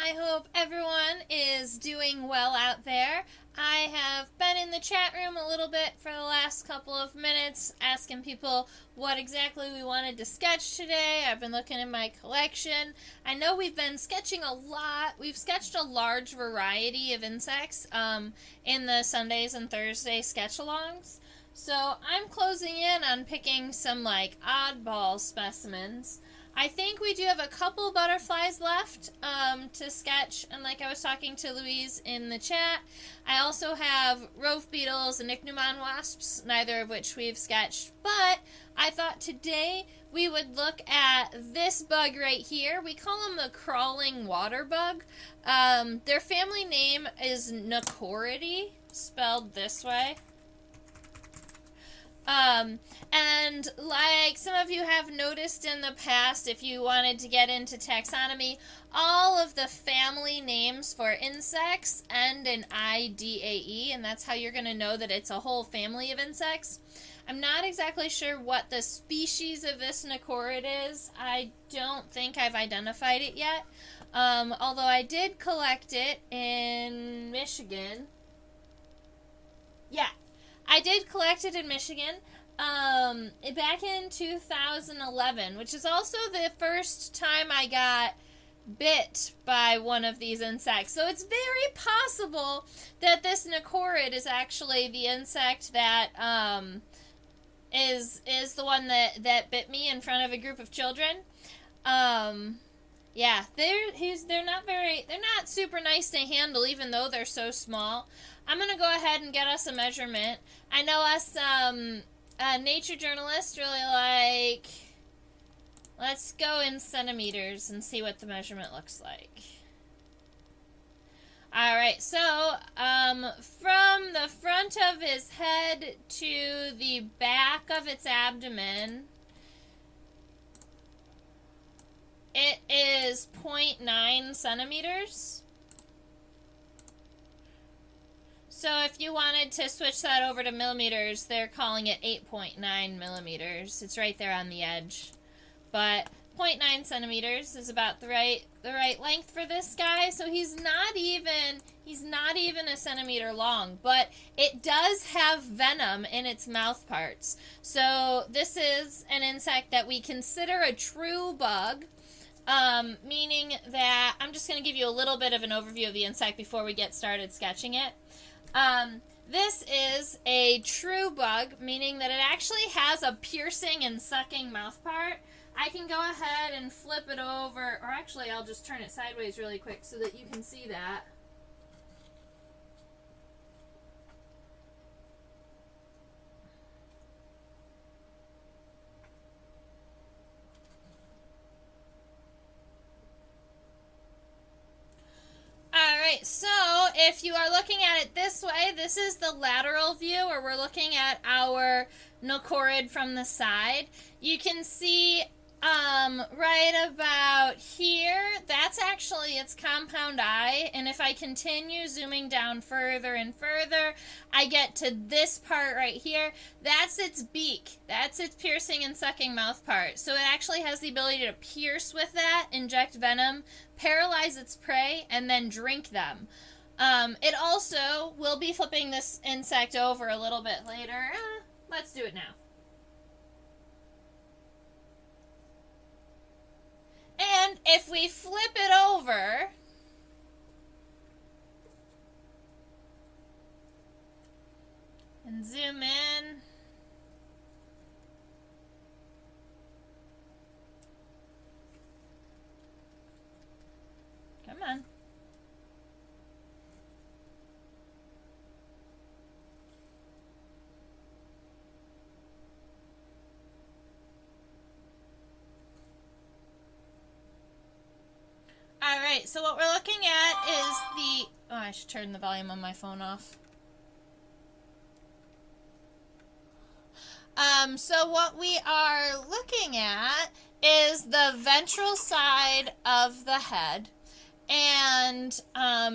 I hope everyone is doing well out there. I have been in the chat room a little bit for the last couple of minutes asking people what exactly we wanted to sketch today. I've been looking in my collection. I know we've been sketching a lot. We've sketched a large variety of insects in the Sundays and Thursday sketch-alongs. So I'm closing in on picking some like oddball specimens. I think we do have a couple butterflies left to sketch, and like I was talking to Louise in the chat, I also have rove beetles and ichneumon wasps, neither of which we've sketched, but I thought today we would look at this bug right here. We call them the crawling water bug. Their family name is Naucoridae, spelled this way. And like some of you have noticed in the past, if you wanted to get into taxonomy, all of the family names for insects end in IDAE, and that's how you're going to know that it's a whole family of insects. I'm not exactly sure what the species of this Naucorid is. I don't think I've identified it yet, although I did collect it in Michigan. Yeah. I did collect it in Michigan back in 2011, which is also the first time I got bit by one of these insects. So it's very possible that this Naucorid is actually the insect that is the one that bit me in front of a group of children. Yeah, they're not super nice to handle, even though they're so small. I'm going to go ahead and get us a measurement. I know us nature journalists really like, let's go in centimeters and see what the measurement looks like. Alright, so from the front of his head to the back of its abdomen, it is 0.9 centimeters. So if you wanted to switch that over to millimeters, they're calling it 8.9 millimeters. It's right there on the edge. But 0.9 centimeters is about the right length for this guy. So he's not even a centimeter long, but it does have venom in its mouth parts. So this is an insect that we consider a true bug. Meaning that I'm just going to give you a little bit of an overview of the insect before we get started sketching it. This is a true bug, meaning that it actually has a piercing and sucking mouth part. I can go ahead and flip it over, or actually I'll just turn it sideways really quick so that you can see that. Alright, so if you are looking at it this way, this is the lateral view, or we're looking at our Naucorid from the side. You can see right about here, that's actually its compound eye, and if I continue zooming down further and further, I get to this part right here. That's its beak. That's its piercing and sucking mouth part. So it actually has the ability to pierce with that, inject venom, paralyze its prey, and then drink them. It also will be flipping this insect over a little bit later. Let's do it now. And if we flip it over, and zoom in, come on. Alright, so what we're looking at is the... Oh, I should turn the volume on my phone off. So what we are looking at is the ventral side of the head. And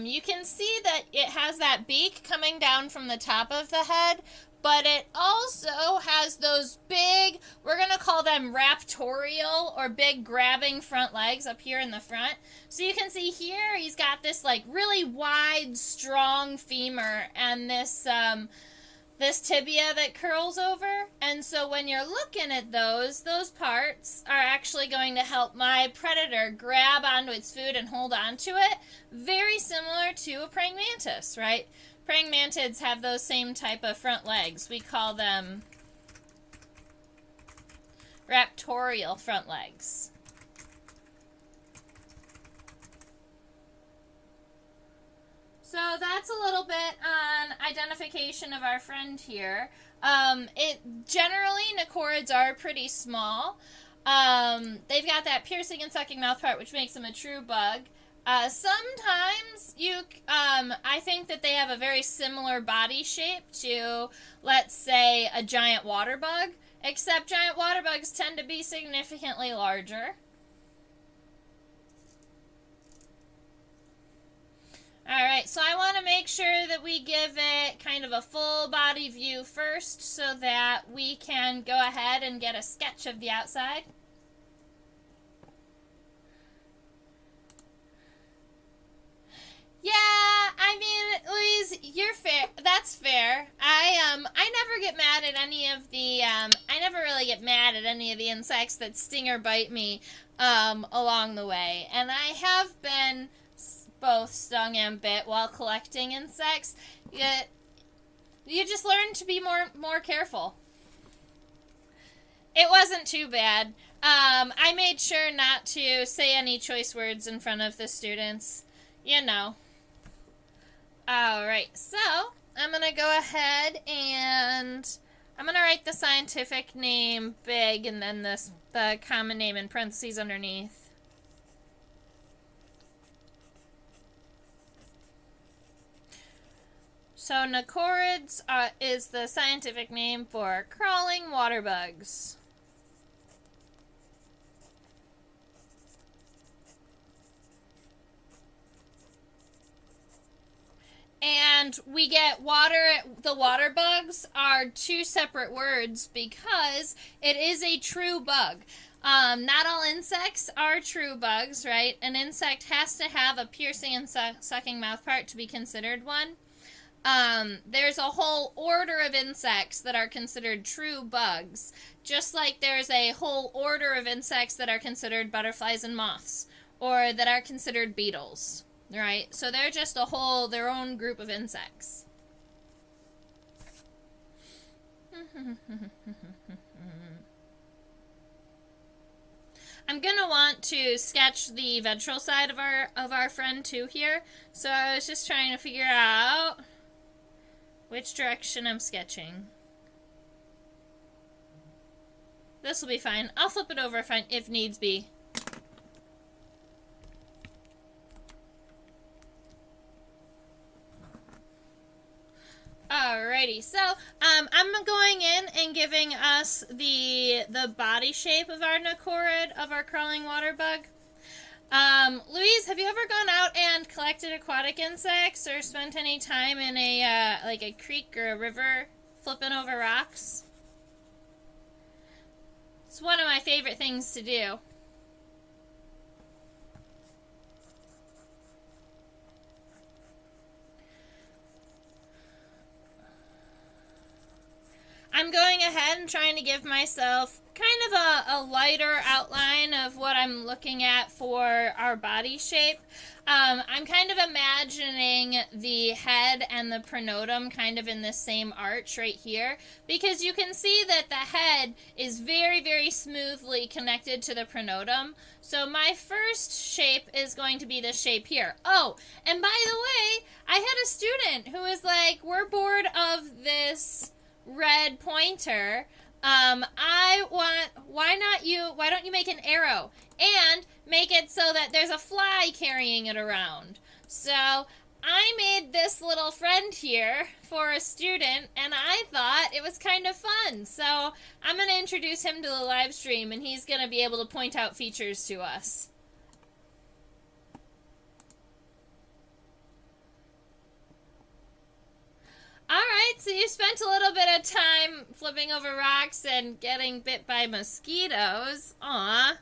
you can see that it has that beak coming down from the top of the head, but it also has those big, we're going to call them raptorial, or big grabbing front legs up here in the front. So you can see here he's got this like really wide, strong femur and this tibia that curls over. And so when you're looking at those parts are actually going to help my predator grab onto its food and hold on to it. Very similar to a praying mantis, right? Praying mantids have those same type of front legs. We call them raptorial front legs. So that's a little bit on identification of our friend here. Generally, Naucorids are pretty small. They've got that piercing and sucking mouth part, which makes them a true bug. Sometimes I think that they have a very similar body shape to, let's say, a giant water bug, except giant water bugs tend to be significantly larger. Alright, so I want to make sure that we give it kind of a full body view first so that we can go ahead and get a sketch of the outside. Yeah, I mean, Louise, you're fair. That's fair. I never get mad at any of the, I never really get mad at any of the insects that sting or bite me, along the way. And I have been both stung and bit while collecting insects. You just learn to be more careful. It wasn't too bad. I made sure not to say any choice words in front of the students. You know. Alright, so I'm going to go ahead and I'm going to write the scientific name big and then the common name in parentheses underneath. So Naucorids is the scientific name for crawling water bugs. And we get the water bugs are two separate words because it is a true bug. Not all insects are true bugs, right? An insect has to have a piercing and sucking mouth part to be considered one. There's a whole order of insects that are considered true bugs, just like there's a whole order of insects that are considered butterflies and moths, or that are considered beetles, right? So they're just their own group of insects. I'm gonna want to sketch the ventral side of our friend too here, so I was just trying to figure out which direction I'm sketching. This will be fine. I'll flip it over if needs be. Alrighty, so I'm going in and giving us the body shape of our Naucorid, of our crawling water bug. Louise, have you ever gone out and collected aquatic insects or spent any time in like a creek or a river flipping over rocks? It's one of my favorite things to do. I'm going ahead and trying to give myself kind of a lighter outline of what I'm looking at for our body shape. I'm kind of imagining the head and the pronotum kind of in the same arch right here, because you can see that the head is very, very smoothly connected to the pronotum. So my first shape is going to be this shape here. Oh, and by the way, I had a student who was like, we're bored of this red pointer. Why don't you make an arrow and make it so that there's a fly carrying it around? So I made this little friend here for a student, and I thought it was kind of fun. So I'm going to introduce him to the live stream, and he's going to be able to point out features to us. Alright, so you spent a little bit of time flipping over rocks and getting bit by mosquitoes. Aw.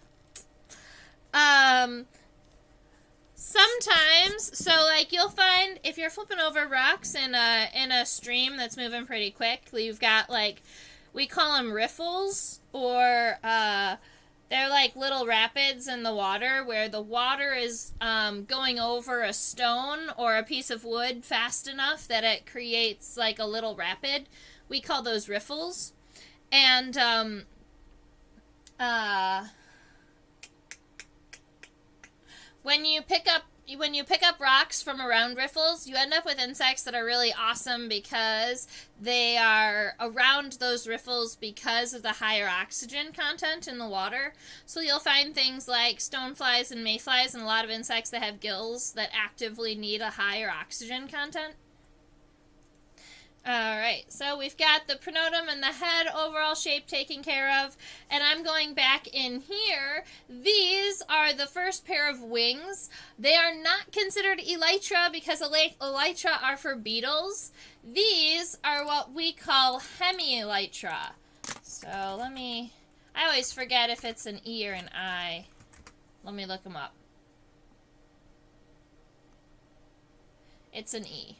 Sometimes, so like you'll find if you're flipping over rocks in a stream that's moving pretty quick, you've got like, we call them riffles, or they're like little rapids in the water where the water is going over a stone or a piece of wood fast enough that it creates like a little rapid. We call those riffles. And when you pick up rocks from around riffles, you end up with insects that are really awesome because they are around those riffles because of the higher oxygen content in the water. So you'll find things like stoneflies and mayflies and a lot of insects that have gills that actively need a higher oxygen content. Alright, so we've got the pronotum and the head overall shape taken care of, and I'm going back in here. These are the first pair of wings. They are not considered elytra because elytra are for beetles. These are what we call hemielytra. So I always forget if it's an E or an I. Let me look them up. It's an E.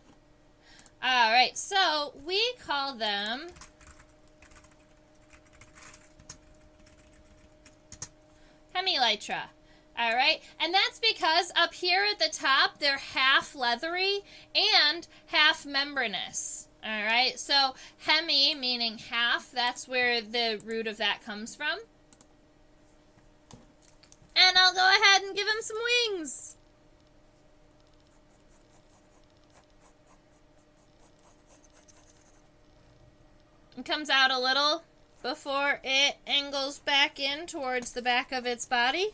Alright, so we call them hemielytra. Alright, and that's because up here at the top, they're half leathery and half membranous. Alright, so hemi meaning half, that's where the root of that comes from. And I'll go ahead and give him some wings. It comes out a little before it angles back in towards the back of its body.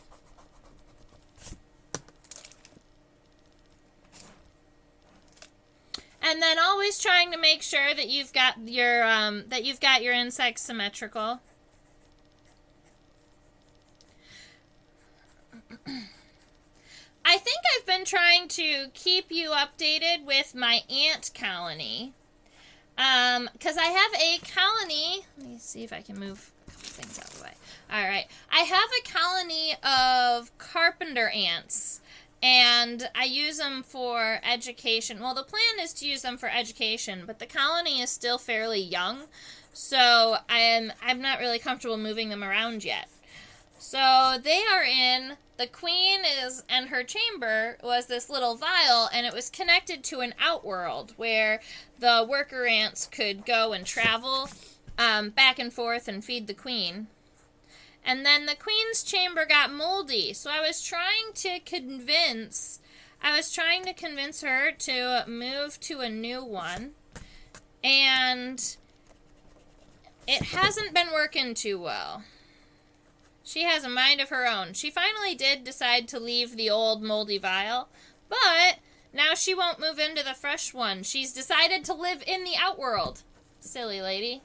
And then always trying to make sure that you've got your insects symmetrical. I think I've been trying to keep you updated with my ant colony. Because I have a colony, let me see if I can move a couple things out of the way. Alright, I have a colony of Carpenter ants, and I use them for education. Well, the plan is to use them for education, but the colony is still fairly young, so I'm not really comfortable moving them around yet. So they are in, the queen and her chamber was this little vial, and it was connected to an outworld where the worker ants could go and travel back and forth and feed the queen. And then the queen's chamber got moldy, so I was trying to convince her to move to a new one, and it hasn't been working too well. She has a mind of her own. She finally did decide to leave the old moldy vial, but now she won't move into the fresh one. She's decided to live in the outworld. Silly lady.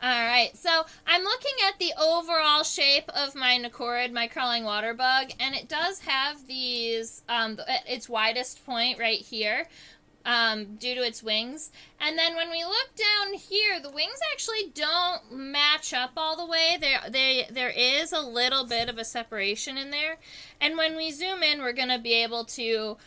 Alright, so I'm looking at the overall shape of my Naucoridae, my crawling water bug, and it does have these, its widest point right here, due to its wings. And then when we look down here, the wings actually don't match up all the way. There is a little bit of a separation in there. And when we zoom in, we're going to be able to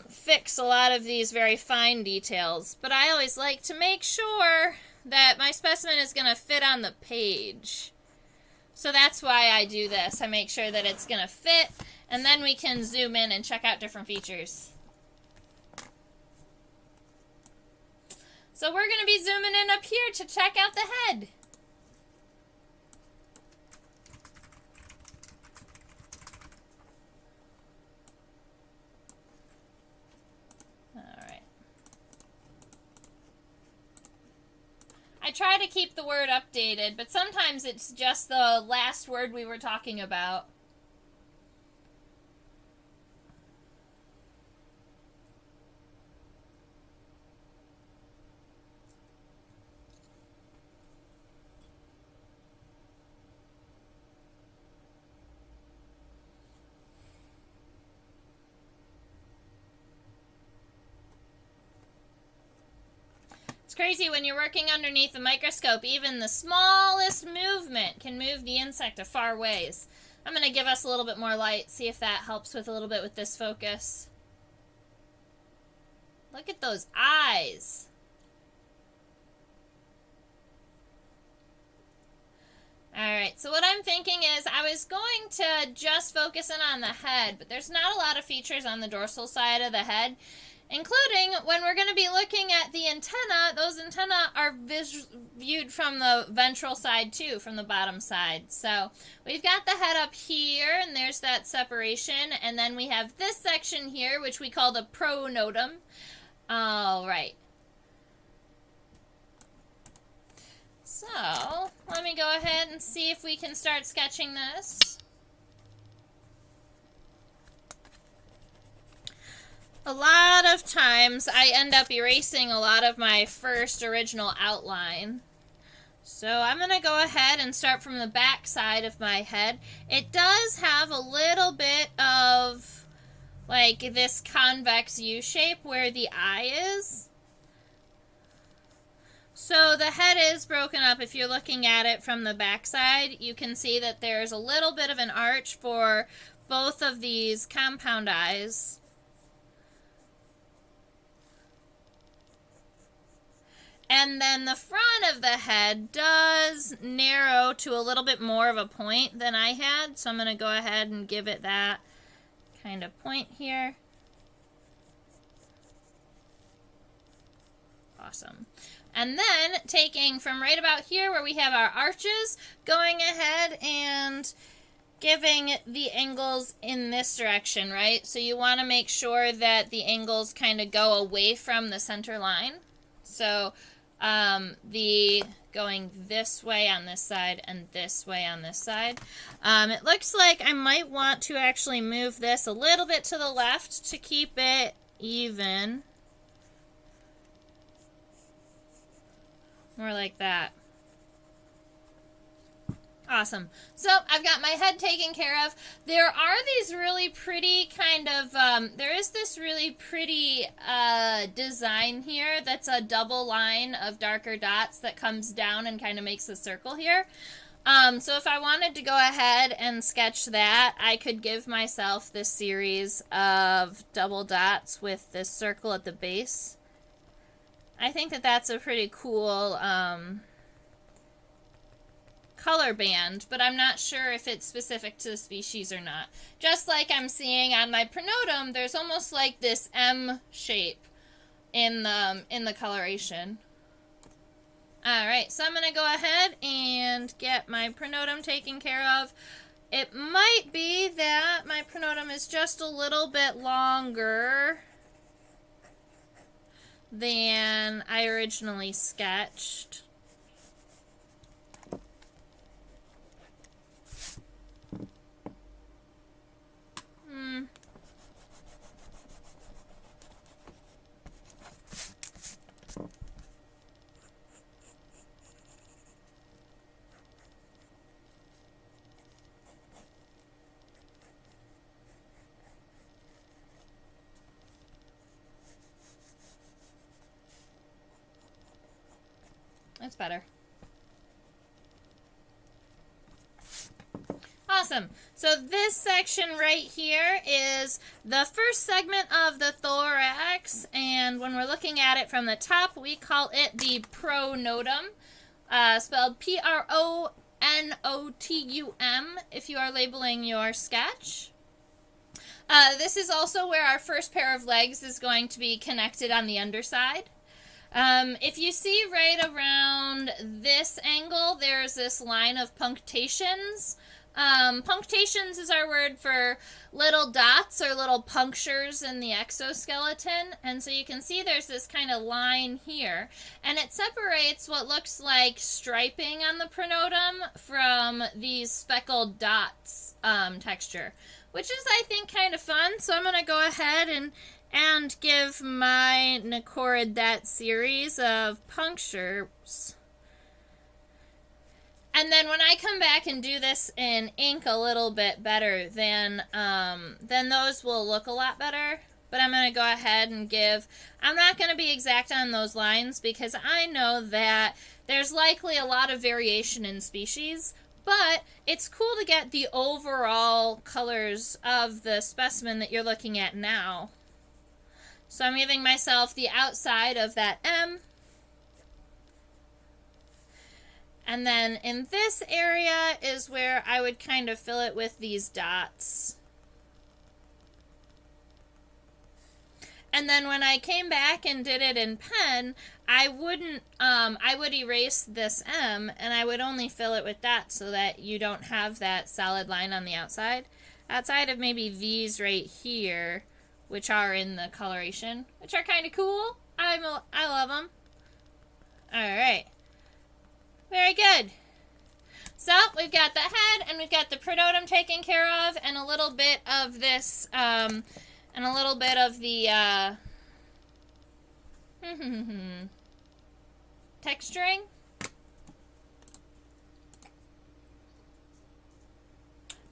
fix a lot of these very fine details. But I always like to make sure that my specimen is going to fit on the page. So that's why I do this. I make sure that it's going to fit, and then we can zoom in and check out different features. So we're going to be zooming in up here to check out the head. Alright. I try to keep the word updated, but sometimes it's just the last word we were talking about. It's crazy when you're working underneath a microscope, even the smallest movement can move the insect a far ways. I'm going to give us a little bit more light, see if that helps with a little bit with this focus. Look at those eyes. Alright, so what I'm thinking is I was going to just focus in on the head, but there's not a lot of features on the dorsal side of the head, including when we're going to be looking at the antenna. Those antennae are viewed from the ventral side too, from the bottom side. So we've got the head up here, and there's that separation, and then we have this section here, which we call the pronotum. Alright. So, let me go ahead and see if we can start sketching this. A lot of times I end up erasing a lot of my first original outline. So I'm going to go ahead and start from the back side of my head. It does have a little bit of like this convex U shape where the eye is. So the head is broken up. If you're looking at it from the back side, you can see that there's a little bit of an arch for both of these compound eyes. And then the front of the head does narrow to a little bit more of a point than I had. So I'm going to go ahead and give it that kind of point here. Awesome. And then taking from right about here where we have our arches, going ahead and giving the angles in this direction, right? So you want to make sure that the angles kind of go away from the center line. So the going this way on this side and this way on this side. It looks like I might want to actually move this a little bit to the left to keep it even. More like that. Awesome. So I've got my head taken care of. There are these really pretty kind of, there is this really pretty design here that's a double line of darker dots that comes down and kind of makes a circle here. So if I wanted to go ahead and sketch that, I could give myself this series of double dots with this circle at the base. I think that that's a pretty cool color band, but I'm not sure if it's specific to the species or not. Just like I'm seeing on my pronotum, there's almost like this M shape in the coloration. Alright, so I'm going to go ahead and get my pronotum taken care of. It might be that my pronotum is just a little bit longer than I originally sketched. That's better. Awesome. So this section right here is the first segment of the thorax, and when we're looking at it from the top, we call it the pronotum, spelled P-R-O-N-O-T-U-M if you are labeling your sketch. This is also where our first pair of legs is going to be connected on the underside. If you see right around this angle, there's this line of punctations. Punctations is our word for little dots or little punctures in the exoskeleton. And so you can see there's this kind of line here. And it separates what looks like striping on the pronotum from these speckled dots texture, which is, I think, kind of fun. So I'm going to go ahead and give my Naucoridae that series of punctures. And then when I come back and do this in ink a little bit better, then those will look a lot better. but I'm going to go ahead and I'm not going to be exact on those lines because I know that there's likely a lot of variation in species, but it's cool to get the overall colors of the specimen that you're looking at now. So I'm giving myself the outside of that M. And then in this area is where I would kind of fill it with these dots. And then when I came back and did it in pen, I would erase this M and I would only fill it with dots so that you don't have that solid line on the outside. Outside of maybe these right here, which are in the coloration, which are kind of cool. I love them. All right. Very good. So we've got the head and we've got the pronotum taken care of and a little bit of this, and a little bit of the texturing.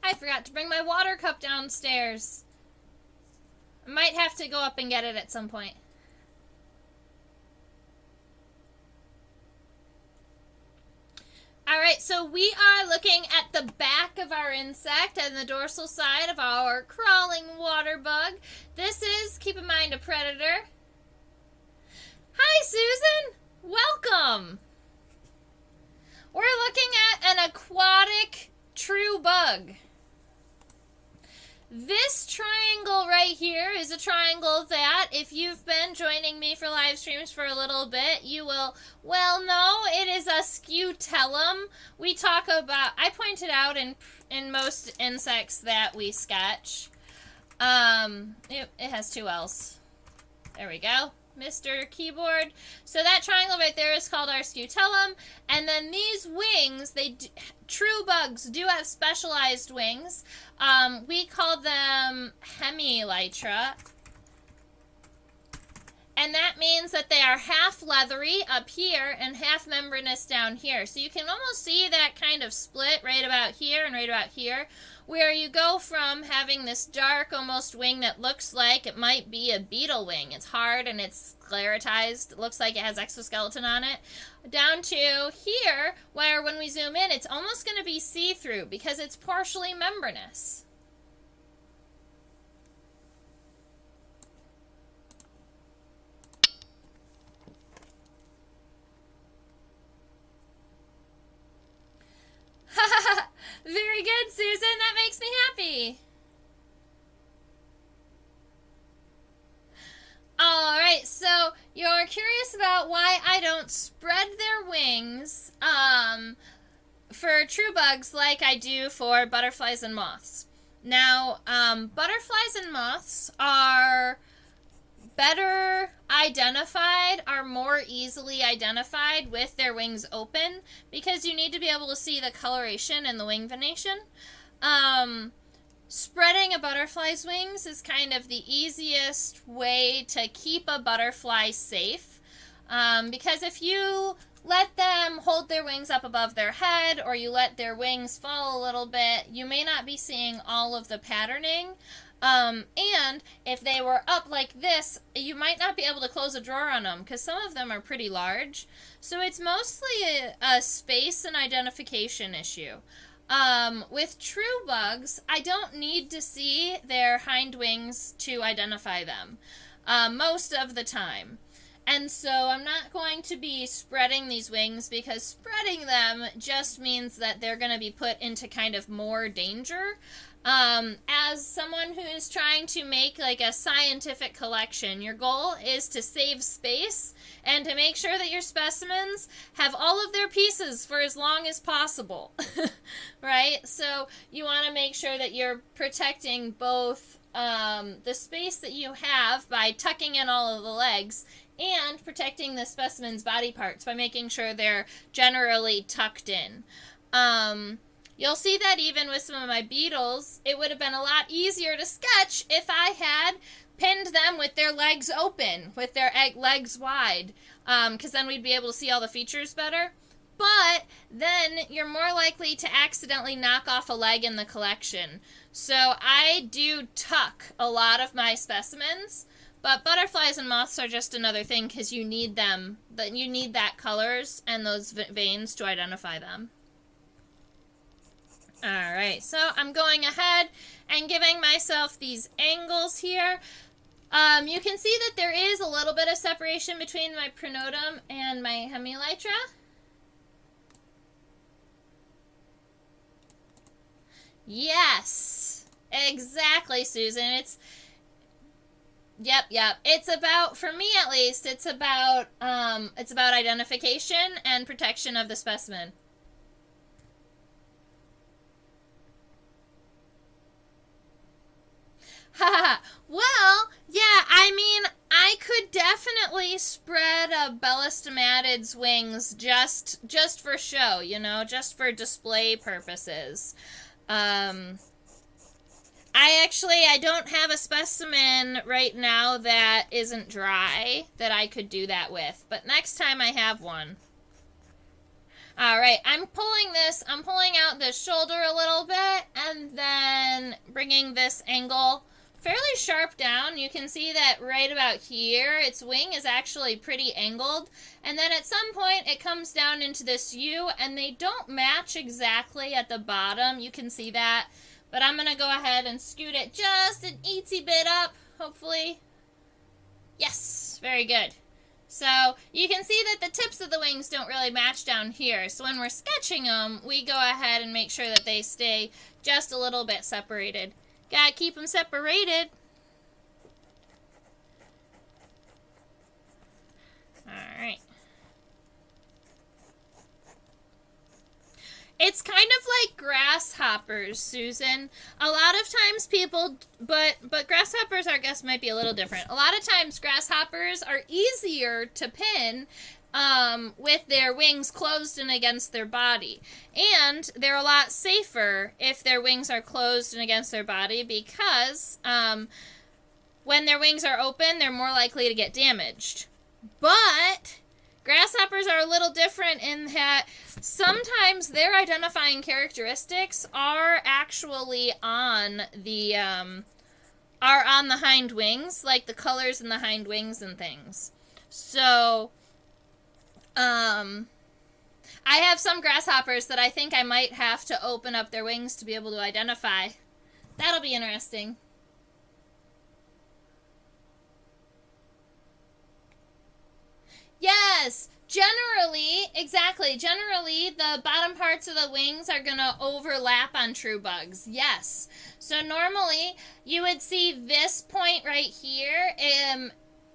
I forgot to bring my water cup downstairs. I might have to go up and get it at some point. Alright, so we are looking at the back of our insect and the dorsal side of our crawling water bug. This is, keep in mind, a predator. Hi, Susan! Welcome! We're looking at an aquatic true bug. This triangle right here is a triangle that, if you've been joining me for live streams for a little bit, you will well know it is a scutellum. We talk about, I pointed out in most insects that we sketch. It has two L's. There we go. Mr. Keyboard. So that triangle right there is called our scutellum. And then these wings, true bugs do have specialized wings. We call them hemelytra. And that means that they are half leathery up here and half membranous down here. So you can almost see that kind of split right about here and right about here, where you go from having this dark almost wing that looks like it might be a beetle wing. It's hard and it's sclerotized. It looks like it has exoskeleton on it. Down to here, where when we zoom in, it's almost going to be see-through because it's partially membranous. Very good, Susan. That makes me happy. Alright, so you're curious about why I don't spread their wings for true bugs like I do for butterflies and moths. Now, butterflies and moths are better identified, are more easily identified with their wings open because you need to be able to see the coloration and the wing venation. Spreading a butterfly's wings is kind of the easiest way to keep a butterfly safe because if you let them hold their wings up above their head or you let their wings fall a little bit, you may not be seeing all of the patterning. And if they were up like this, you might not be able to close a drawer on them because some of them are pretty large. So it's mostly a space and identification issue. With true bugs, I don't need to see their hind wings to identify them most of the time. And so I'm not going to be spreading these wings because spreading them just means that they're going to be put into kind of more danger. As someone who is trying to make like a scientific collection, your goal is to save space and to make sure that your specimens have all of their pieces for as long as possible, right? So you want to make sure that you're protecting both the space that you have by tucking in all of the legs and protecting the specimen's body parts by making sure they're generally tucked in. You'll see that even with some of my beetles, it would have been a lot easier to sketch if I had pinned them with their legs open, with their legs wide, because then we'd be able to see all the features better. but then you're more likely to accidentally knock off a leg in the collection. So I do tuck a lot of my specimens, but butterflies and moths are just another thing because you need them. You need that colors and those veins to identify them. Alright, so I'm going ahead and giving myself these angles here. You can see that there is a little bit of separation between my pronotum and my hemielytra. Yes, exactly, Susan. Yep. It's about, for me at least, it's about identification and protection of the specimen. Well, yeah, I mean, I could definitely spread a Bellistomatid's wings just for show, you know, just for display purposes. I don't have a specimen right now that isn't dry that I could do that with, but next time I have one. Alright, I'm pulling out this shoulder a little bit, and then bringing this angle fairly sharp down. You can see that right about here, its wing is actually pretty angled. And then at some point, it comes down into this U, and they don't match exactly at the bottom. You can see that. But I'm going to go ahead and scoot it just an eensy bit up, hopefully. Yes, very good. So you can see that the tips of the wings don't really match down here. So when we're sketching them, we go ahead and make sure that they stay just a little bit separated. Gotta keep them separated. Alright. It's kind of like grasshoppers, Susan. A lot of times people, but grasshoppers, I guess, might be a little different. A lot of times grasshoppers are easier to pin with their wings closed and against their body. And they're a lot safer if their wings are closed and against their body because when their wings are open, they're more likely to get damaged. But grasshoppers are a little different in that sometimes their identifying characteristics are actually on the hind wings, like the colors in the hind wings and things. So I have some grasshoppers that I think I might have to open up their wings to be able to identify. That'll be interesting. Yes, generally, exactly. Generally, the bottom parts of the wings are going to overlap on true bugs. Yes. So normally, you would see this point right here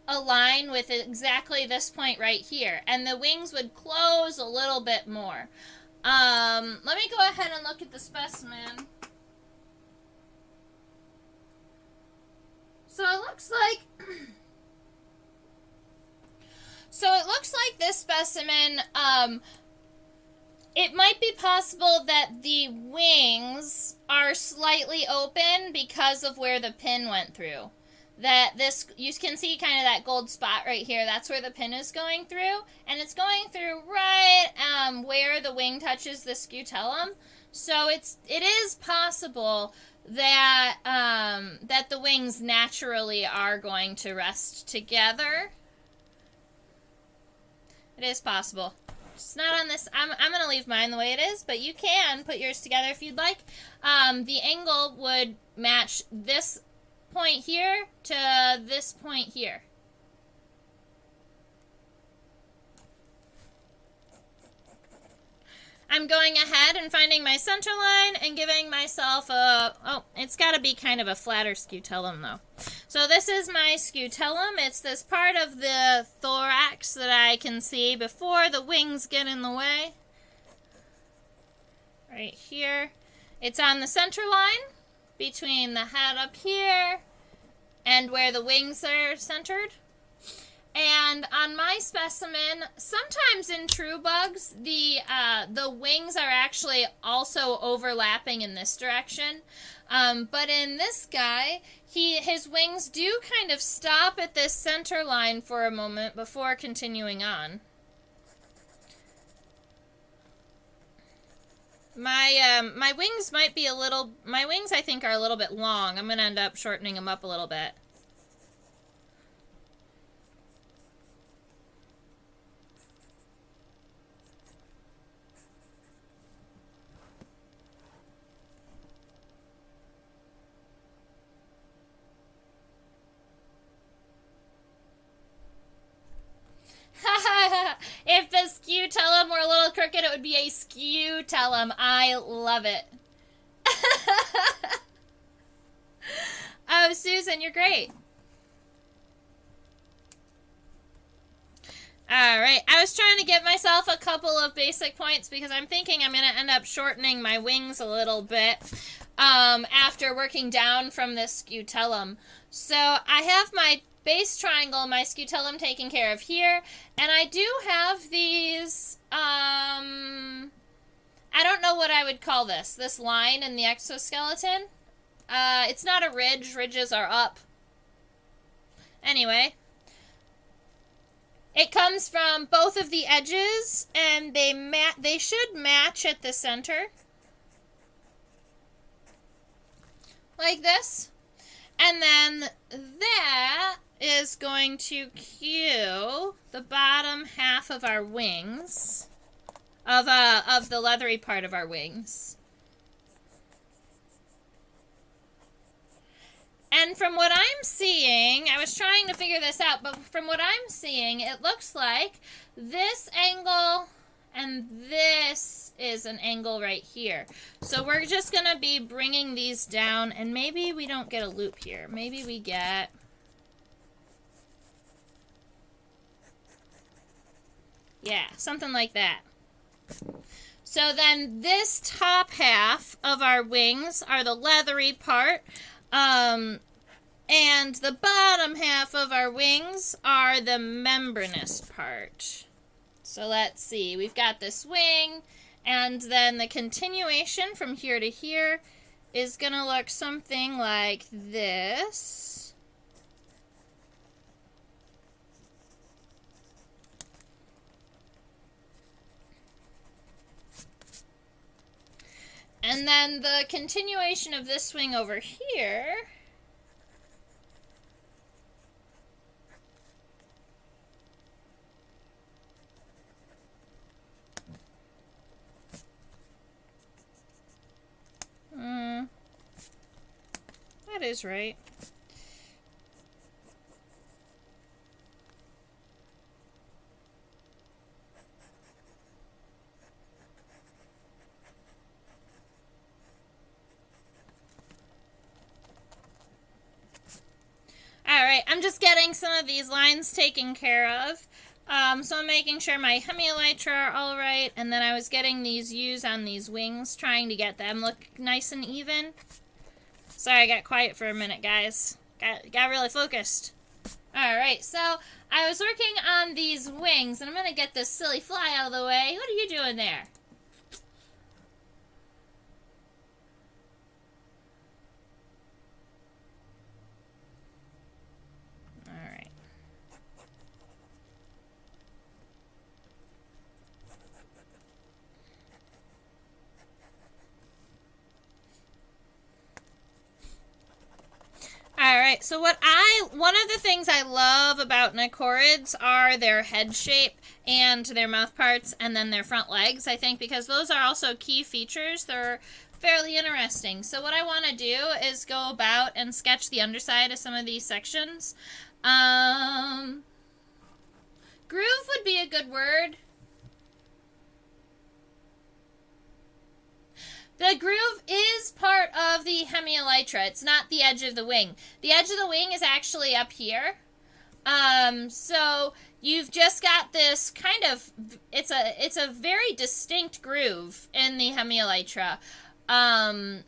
align with exactly this point right here. And the wings would close a little bit more. Let me go ahead and look at the specimen. So it looks like this specimen, it might be possible that the wings are slightly open because of where the pin went through. You can see kind of that gold spot right here. That's where the pin is going through. And it's going through right where the wing touches the scutellum. So it is possible that that the wings naturally are going to rest together. It is possible. It's not on this. I'm going to leave mine the way it is, but you can put yours together if you'd like. The angle would match this point here to this point here. I'm going ahead and finding my center line and giving myself it's got to be kind of a flatter scutellum though. So this is my scutellum. It's this part of the thorax that I can see before the wings get in the way. Right here. It's on the center line between the head up here and where the wings are centered. And on my specimen, sometimes in true bugs, the wings are actually also overlapping in this direction. But in this guy, his wings do kind of stop at this center line for a moment before continuing on. My wings might be my wings I think are a little bit long. I'm going to end up shortening them up a little bit. If the scutellum were a little crooked, it would be a scutellum. I love it. Oh, Susan, you're great. Alright, I was trying to give myself a couple of basic points because I'm thinking I'm going to end up shortening my wings a little bit after working down from this scutellum. So I have my base triangle, my scutellum taken care of here, and I do have these, I don't know what I would call this line in the exoskeleton. It's not a ridge, ridges are up. Anyway, it comes from both of the edges, and they should match at the center. Like this. And then that is going to cue the bottom half of our wings, of the leathery part of our wings. And from what I'm seeing, I was trying to figure this out, but from what I'm seeing, it looks like this angle and this is an angle right here. So we're just going to be bringing these down, and maybe we don't get a loop here. Maybe we get... yeah, something like that. So then this top half of our wings are the leathery part. And the bottom half of our wings are the membranous part. So let's see. We've got this wing, and then the continuation from here to here is going to look something like this. And then the continuation of this wing over here that is right. Alright, I'm just getting some of these lines taken care of. So I'm making sure my hemielytra are all right, and then I was getting these U's on these wings, trying to get them look nice and even. Sorry, I got quiet for a minute, guys. Got really focused. Alright, so I was working on these wings, and I'm going to get this silly fly out of the way. What are you doing there? Alright, so one of the things I love about Naucorids are their head shape and their mouth parts and then their front legs, I think, because those are also key features. They're fairly interesting. So what I want to do is go about and sketch the underside of some of these sections. Groove would be a good word. The groove is part of the hemielytra. It's not the edge of the wing. The edge of the wing is actually up here. So you've just got this kind of, it's a very distinct groove in the hemielytra. And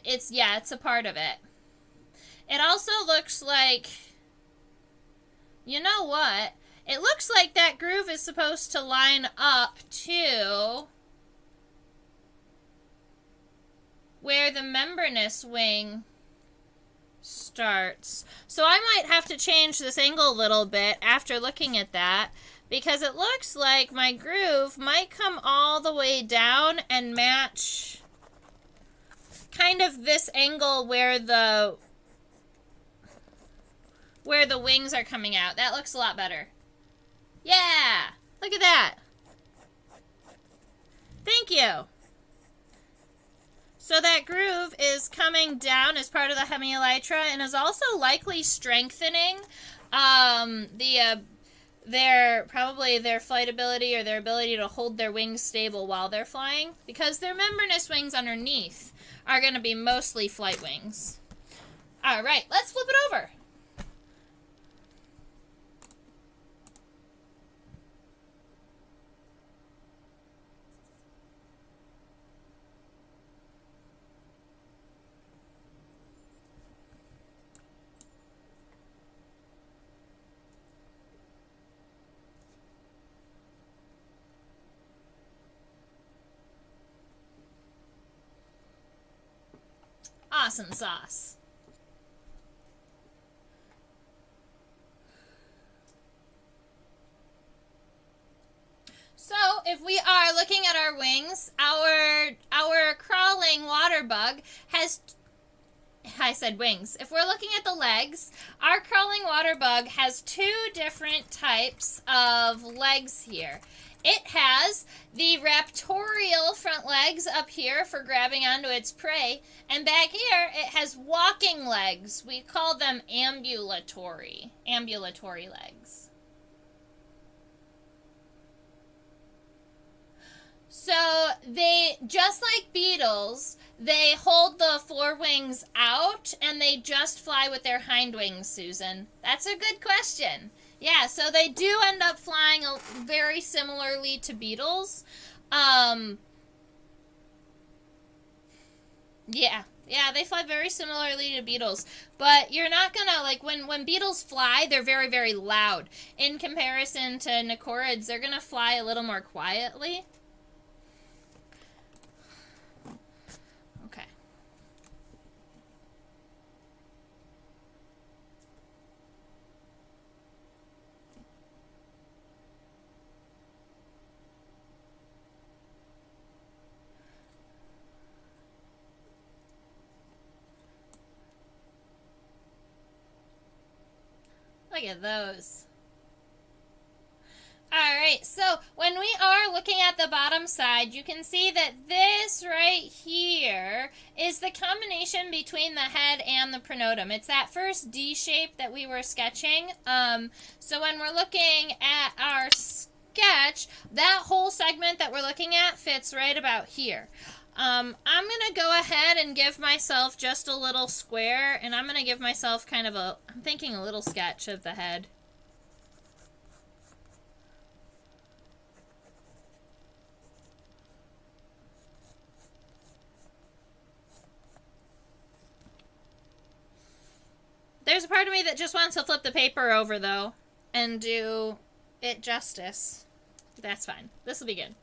it's a part of it. It also looks like, you know what? It looks like that groove is supposed to line up to where the membranous wing starts. So I might have to change this angle a little bit after looking at that, because it looks like my groove might come all the way down and match kind of this angle where the wings are coming out. That looks a lot better. Yeah! Look at that. Thank you. So that groove is coming down as part of the hemielytra and is also likely strengthening their flight ability or their ability to hold their wings stable while they're flying, because their membranous wings underneath are going to be mostly flight wings. All right, let's flip it over. Awesome sauce. So if we are looking at our wings, our crawling water bug has, I said wings. If we're looking at the legs, our crawling water bug has two different types of legs here. It has the raptorial front legs up here for grabbing onto its prey, and back here it has walking legs. We call them ambulatory legs. So they, just like beetles, they hold the forewings out and they just fly with their hind wings, Susan. That's a good question. Yeah, so they do end up flying very similarly to beetles. Yeah, they fly very similarly to beetles. But you're not gonna, like, when beetles fly, they're very, very loud. In comparison to Naucorids, they're gonna fly a little more quietly. Okay. Look at those. Alright, so when we are looking at the bottom side, you can see that this right here is the combination between the head and the pronotum. It's that first D shape that we were sketching. So when we're looking at our sketch, that whole segment that we're looking at fits right about here. I'm going to go ahead and give myself just a little square, and I'm going to give myself kind of I'm thinking a little sketch of the head. There's a part of me that just wants to flip the paper over, though, and do it justice. That's fine. This will be good.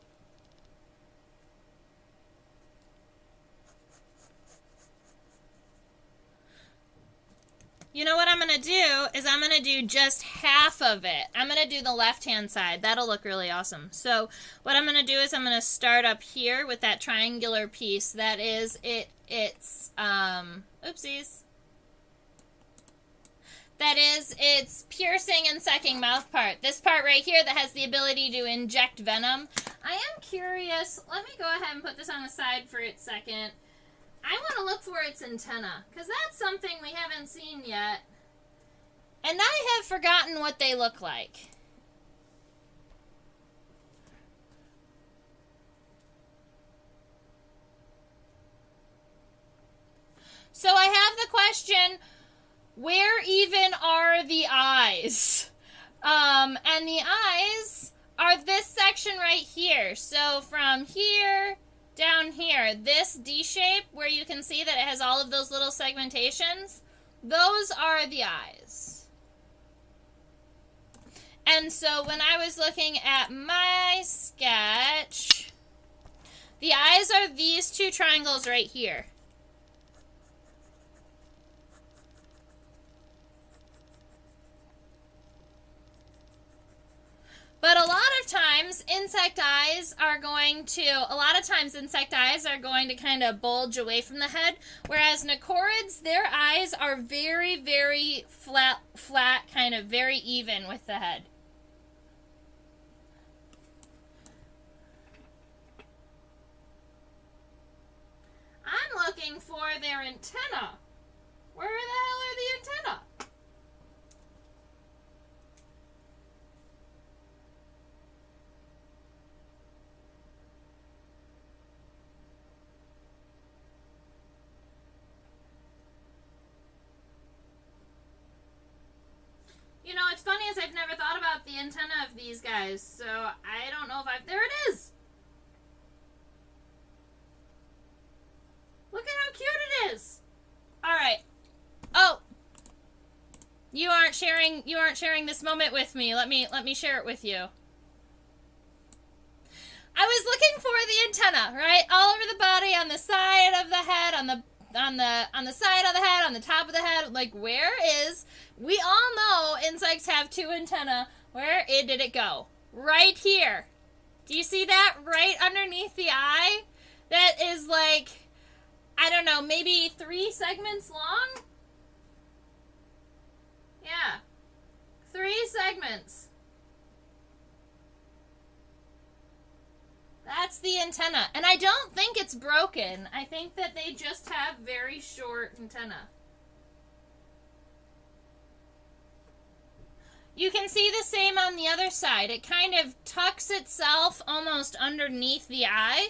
You know what I'm going to do is I'm going to do just half of it. I'm going to do the left-hand side. That'll look really awesome. So what I'm going to do is I'm going to start up here with that triangular piece. That is its piercing and sucking mouth part. This part right here that has the ability to inject venom. I am curious. Let me go ahead and put this on the side for a second. I want to look for its antenna, because that's something we haven't seen yet. And I have forgotten what they look like. So I have the question, where even are the eyes? And the eyes are this section right here. So from here down here, this D shape where you can see that it has all of those little segmentations, those are the eyes. And so when I was looking at my sketch, the eyes are these two triangles right here. But a insect eyes are going to, a lot of times insect eyes are going to kind of bulge away from the head, whereas Naucorids, their eyes are very, very flat, kind of very even with the head. I'm looking for their antenna. Where the hell are the antennae? You know, it's funny as I've never thought about the antenna of these guys, so I don't know if I've... There it is! Look at how cute it is! Alright. Oh! You aren't sharing this moment with me. Let me share it with you. I was looking for the antenna, right? All over the body, on the side of the head, on the side of the head, on the top of the head. Like, where is... We all know insects have two antennae. Where did it go? Right here. Do you see that? Right underneath the eye? That is like, I don't know, maybe 3 segments long? Yeah. 3 segments. That's the antenna. And I don't think it's broken. I think that they just have very short antennae. You can see the same on the other side. It kind of tucks itself almost underneath the eye.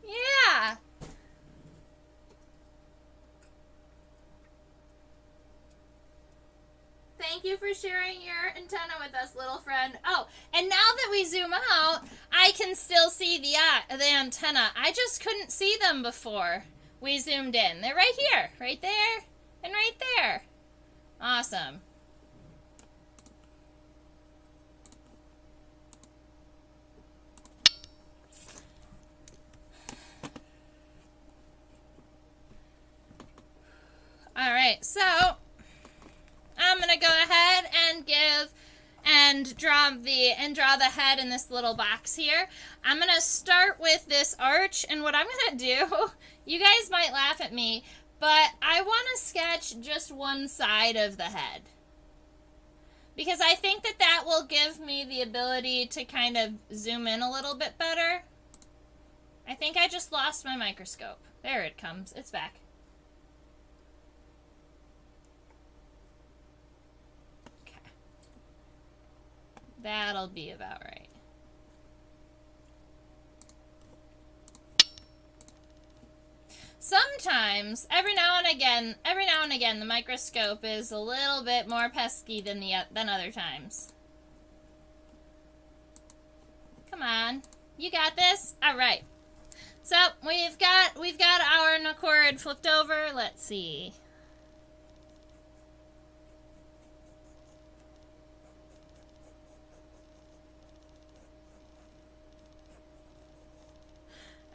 Yeah. Thank you for sharing your antenna with us, little friend. Oh, and now that we zoom out, I can still see the antenna. I just couldn't see them before we zoomed in. They're right here, right there, and right there. Awesome. All right, so I'm gonna go ahead and draw the head in this little box here. I'm gonna start with this arch, and what I'm gonna do, you guys might laugh at me, but I want to sketch just one side of the head, because I think that that will give me the ability to kind of zoom in a little bit better. I think I just lost my microscope. There it comes. It's back. That'll be about right. Sometimes, every now and again, the microscope is a little bit more pesky than other times. Come on, you got this. All right. So we've got our Naucorid flipped over. Let's see.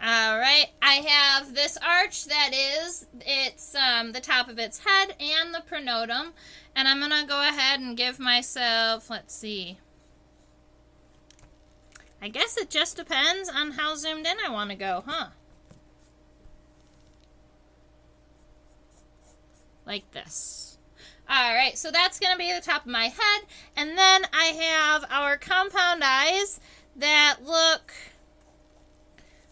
Alright, I have this arch that is, it's the top of its head and the pronotum, and I'm going to go ahead and give myself, let's see, I guess it just depends on how zoomed in I want to go, huh? Like this. Alright, so that's going to be the top of my head, and then I have our compound eyes that look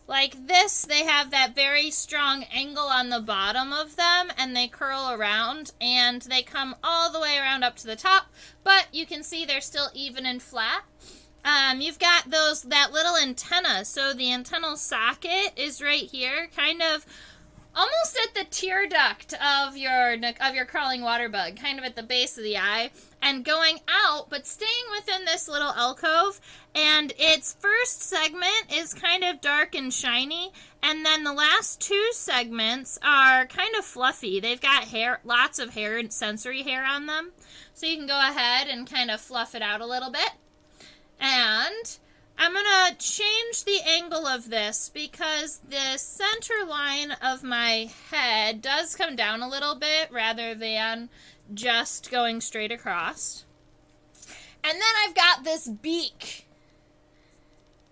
like this. They have that very strong angle on the bottom of them, and they curl around, and they come all the way around up to the top, but you can see they're still even and flat. You've got that little antenna, so the antennal socket is right here, kind of almost at the tear duct of your crawling water bug, kind of at the base of the eye, and going out, but staying within this little alcove. And its first segment is kind of dark and shiny, and then the last 2 segments are kind of fluffy. They've got hair, lots of hair and sensory hair on them, so you can go ahead and kind of fluff it out a little bit. And I'm going to change the angle of this because the center line of my head does come down a little bit rather than just going straight across. And then I've got this beak.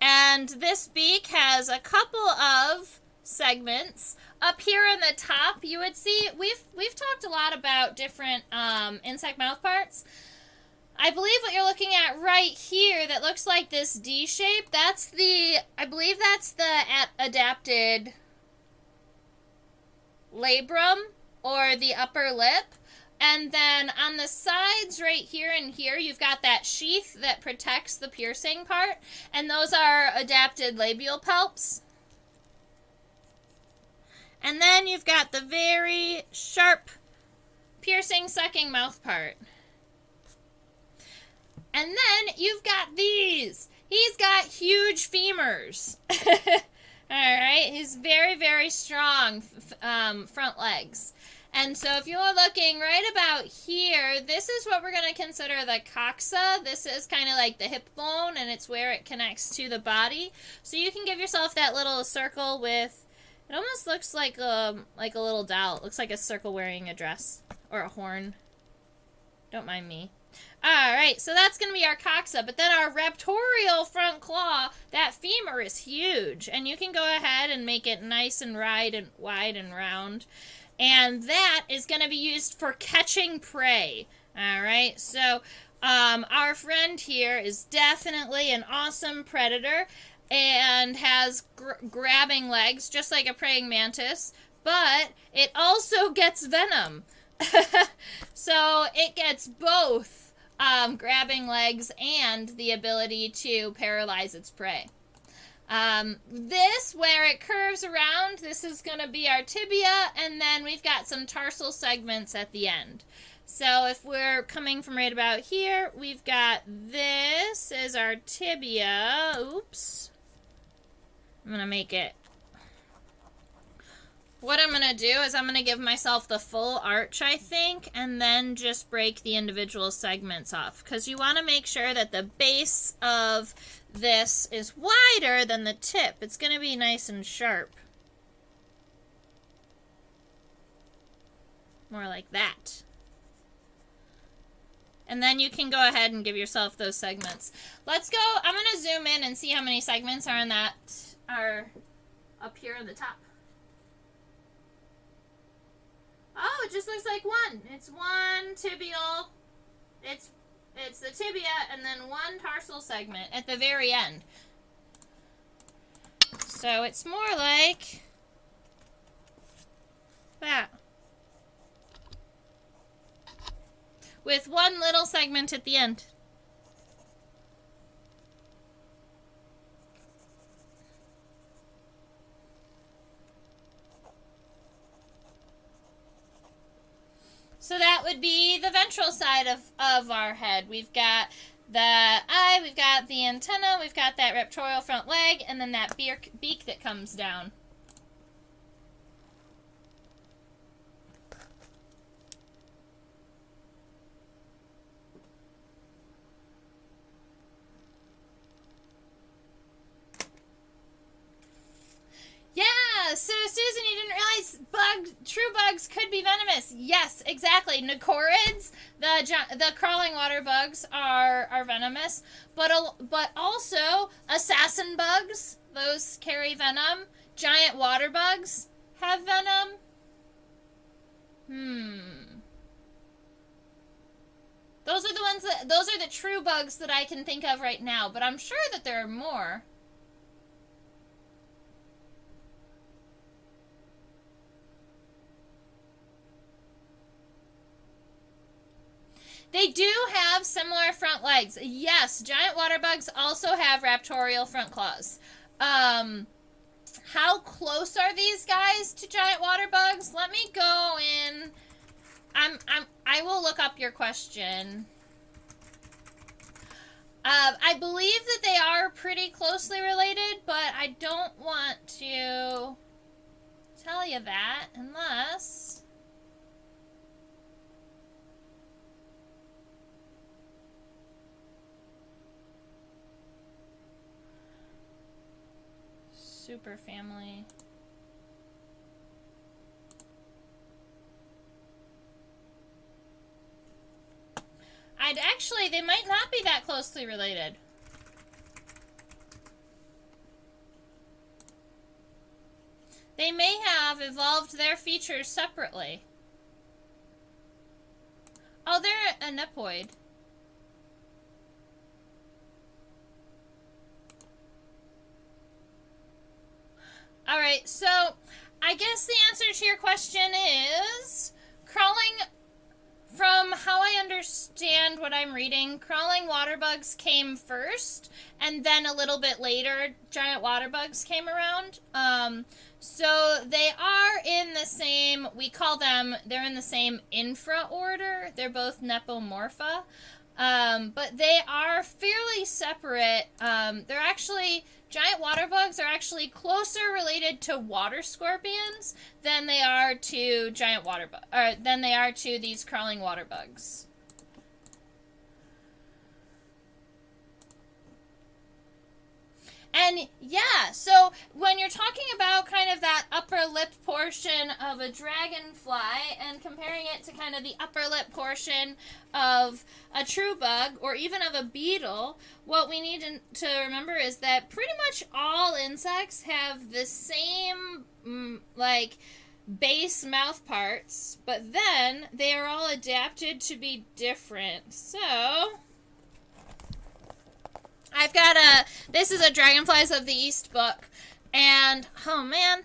And this beak has a couple of segments. Up here in the top, you would see, we've talked a lot about different insect mouth parts. I believe what you're looking at right here that looks like this D shape, I believe that's the adapted labrum or the upper lip. And then on the sides right here and here, you've got that sheath that protects the piercing part. And those are adapted labial palps. And then you've got the very sharp piercing sucking mouth part. And then you've got these. He's got huge femurs. Alright, he's very, very strong front legs. And so if you're looking right about here, this is what we're going to consider the coxa. This is kind of like the hip bone, and it's where it connects to the body. So you can give yourself that little circle with, it almost looks like a little doll. It looks like a circle wearing a dress or a horn. Don't mind me. Alright, so that's going to be our coxa. But then our raptorial front claw, that femur is huge. And you can go ahead and make it nice and wide and round. And that is going to be used for catching prey. Alright, so our friend here is definitely an awesome predator and has grabbing legs, just like a praying mantis. But it also gets venom. So it gets both grabbing legs and the ability to paralyze its prey. This, where it curves around, this is going to be our tibia, and then we've got some tarsal segments at the end. So if we're coming from right about here, we've got this is our tibia. Oops. I'm going to make it. What I'm going to do is I'm going to give myself the full arch, I think, and then just break the individual segments off. Because you want to make sure that the base of this is wider than the tip. It's going to be nice and sharp. More like that. And then you can go ahead and give yourself those segments. Let's go. I'm going to zoom in and see how many segments are in that are up here at the top. Oh, it just looks like one. It's one tibial. It's the tibia and then one tarsal segment at the very end. So it's more like that. With one little segment at the end. So that would be the ventral side of our head. We've got the eye, we've got the antenna, we've got that raptorial front leg, and then that beak that comes down. Yeah, so Susan, you didn't realize true bugs could be venomous. Yes, exactly. Naucorids, the crawling water bugs are venomous, but also assassin bugs, those carry venom. Giant water bugs have venom. Those are the true bugs that I can think of right now, but I'm sure that there are more. They do have similar front legs. Yes, giant water bugs also have raptorial front claws. How close are these guys to giant water bugs? Let me go in. I will look up your question. I believe that they are pretty closely related, but I don't want to tell you that unless... Super family. They might not be that closely related. They may have evolved their features separately. Oh, they're a nepoid. Alright, so I guess the answer to your question is crawling. From how I understand what I'm reading, crawling water bugs came first, and then a little bit later, giant water bugs came around. So they are in the same, they're in the same infra order. They're both Nepomorpha. But they are fairly separate. Giant water bugs are actually closer related to water scorpions than they are to these crawling water bugs. And yeah, so when you're talking about kind of that upper lip portion of a dragonfly and comparing it to kind of the upper lip portion of a true bug or even of a beetle, what we need to remember is that pretty much all insects have the same, base mouth parts, but then they are all adapted to be different. So I've got this is a Dragonflies of the East book, and, oh man,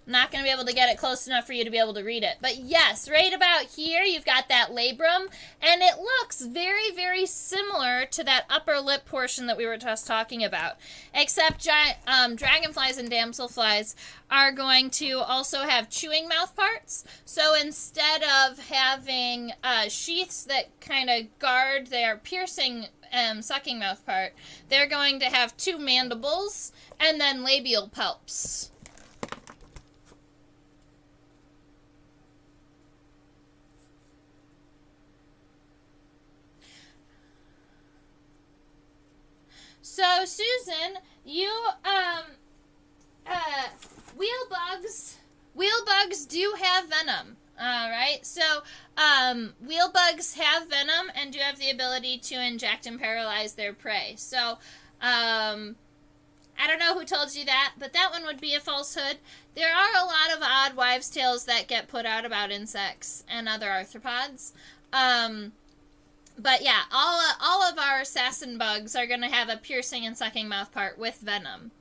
I'm not going to be able to get it close enough for you to be able to read it. But yes, right about here, you've got that labrum, and it looks very, very similar to that upper lip portion that we were just talking about, except dragonflies and damselflies are going to also have chewing mouth parts. So instead of having sheaths that kind of guard their piercing sucking mouth part, they're going to have two mandibles and then labial palps. So Susan, you wheel bugs do have venom. Alright, so wheel bugs have venom and do have the ability to inject and paralyze their prey. So, I don't know who told you that, but that one would be a falsehood. There are a lot of odd wives' tales that get put out about insects and other arthropods. But yeah, all of our assassin bugs are going to have a piercing and sucking mouth part with venom.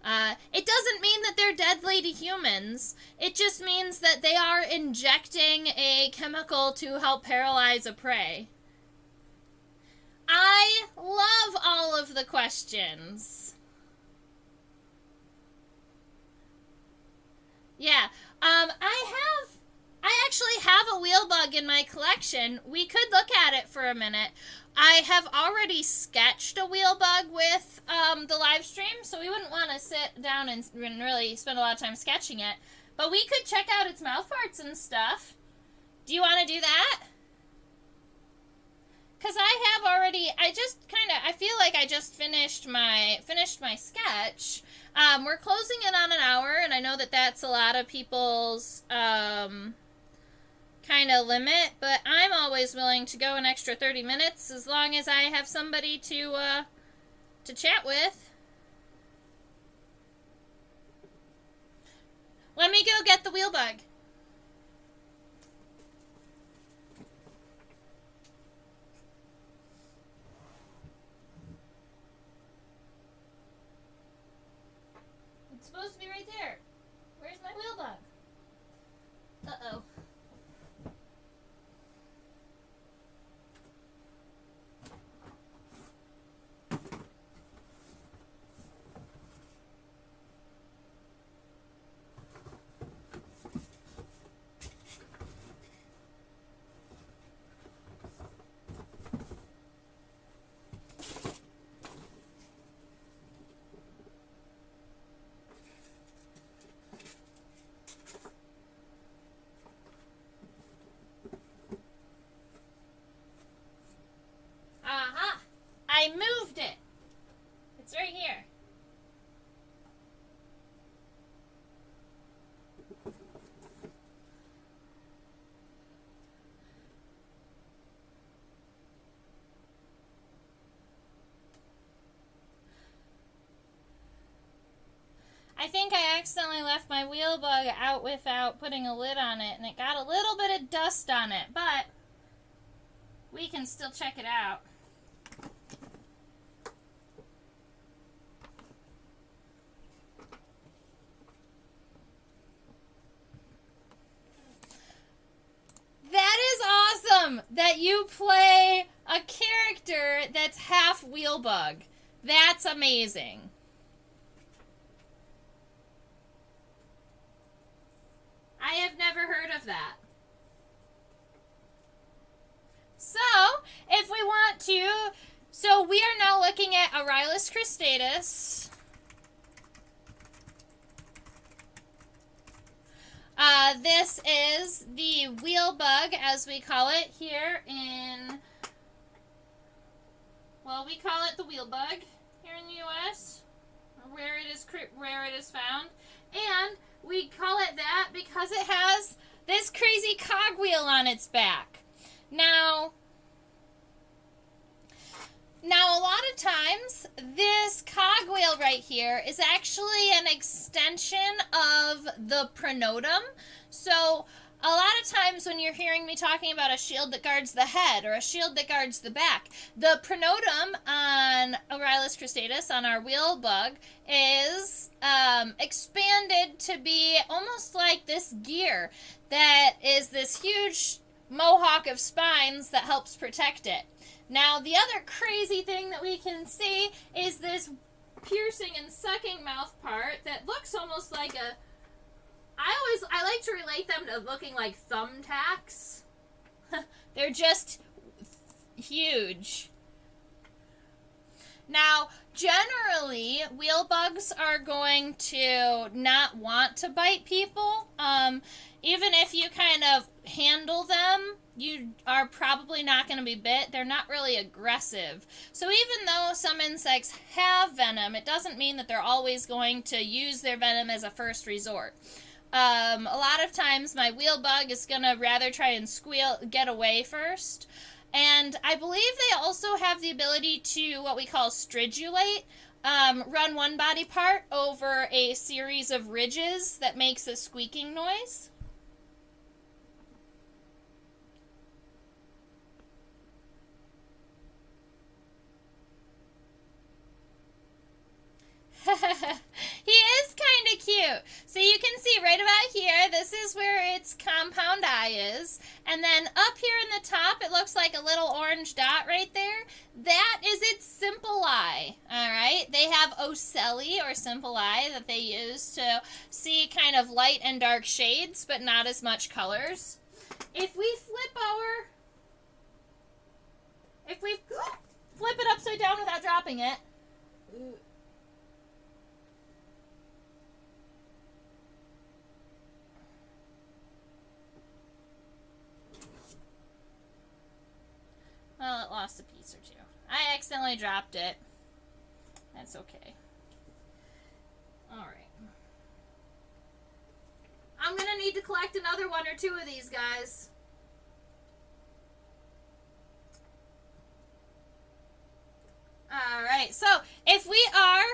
It doesn't mean that they're deadly to humans. It just means that they are injecting a chemical to help paralyze a prey. I love all of the questions. Yeah, I actually have a wheel bug in my collection. We could look at it for a minute. I have already sketched a wheel bug with the live stream, so we wouldn't want to sit down and really spend a lot of time sketching it. But we could check out its mouth parts and stuff. Do you want to do that? Because I feel like I just finished my sketch. We're closing in on an hour, and I know that that's a lot of people's kind of limit, but I'm always willing to go an extra 30 minutes as long as I have somebody to chat with. Let me go get the wheel bug. It's supposed to be right there. Where's my wheel bug? Uh-oh. accidentally left my wheel bug out without putting a lid on it, and it got a little bit of dust on it, but we can still check it out. That is awesome that you play a character that's half wheel bug. That's amazing. I have never heard of that. So, if we want to, so we are now looking at Aurylus cristatus. This is the wheel bug, as we call it here in, well, we call it the wheel bug here in the U.S., where it is found, and we call it that because it has this crazy cogwheel on its back. Now, a lot of times, this cogwheel right here is actually an extension of the pronotum. So, a lot of times when you're hearing me talking about a shield that guards the head or a shield that guards the back, the pronotum on Aurylus cristatus, on our wheel bug, is expanded to be almost like this gear that is this huge mohawk of spines that helps protect it. Now, the other crazy thing that we can see is this piercing and sucking mouth part that looks almost like a... I like to relate them to looking like thumbtacks. They're just huge. Now, generally, wheel bugs are going to not want to bite people. Even if you kind of handle them, you are probably not going to be bit. They're not really aggressive. So even though some insects have venom, it doesn't mean that they're always going to use their venom as a first resort. A lot of times my wheel bug is going to rather try and get away first. And I believe they also have the ability to what we call stridulate, run one body part over a series of ridges that makes a squeaking noise. He is kind of cute. So you can see right about here, this is where its compound eye is. And then up here in the top, it looks like a little orange dot right there. That is its simple eye. Alright, they have ocelli or simple eye that they use to see kind of light and dark shades, but not as much colors. If we flip it upside down without dropping it, well, it lost a piece or two. I accidentally dropped it. That's okay. Alright. I'm going to need to collect another one or two of these guys. Alright, so if we are...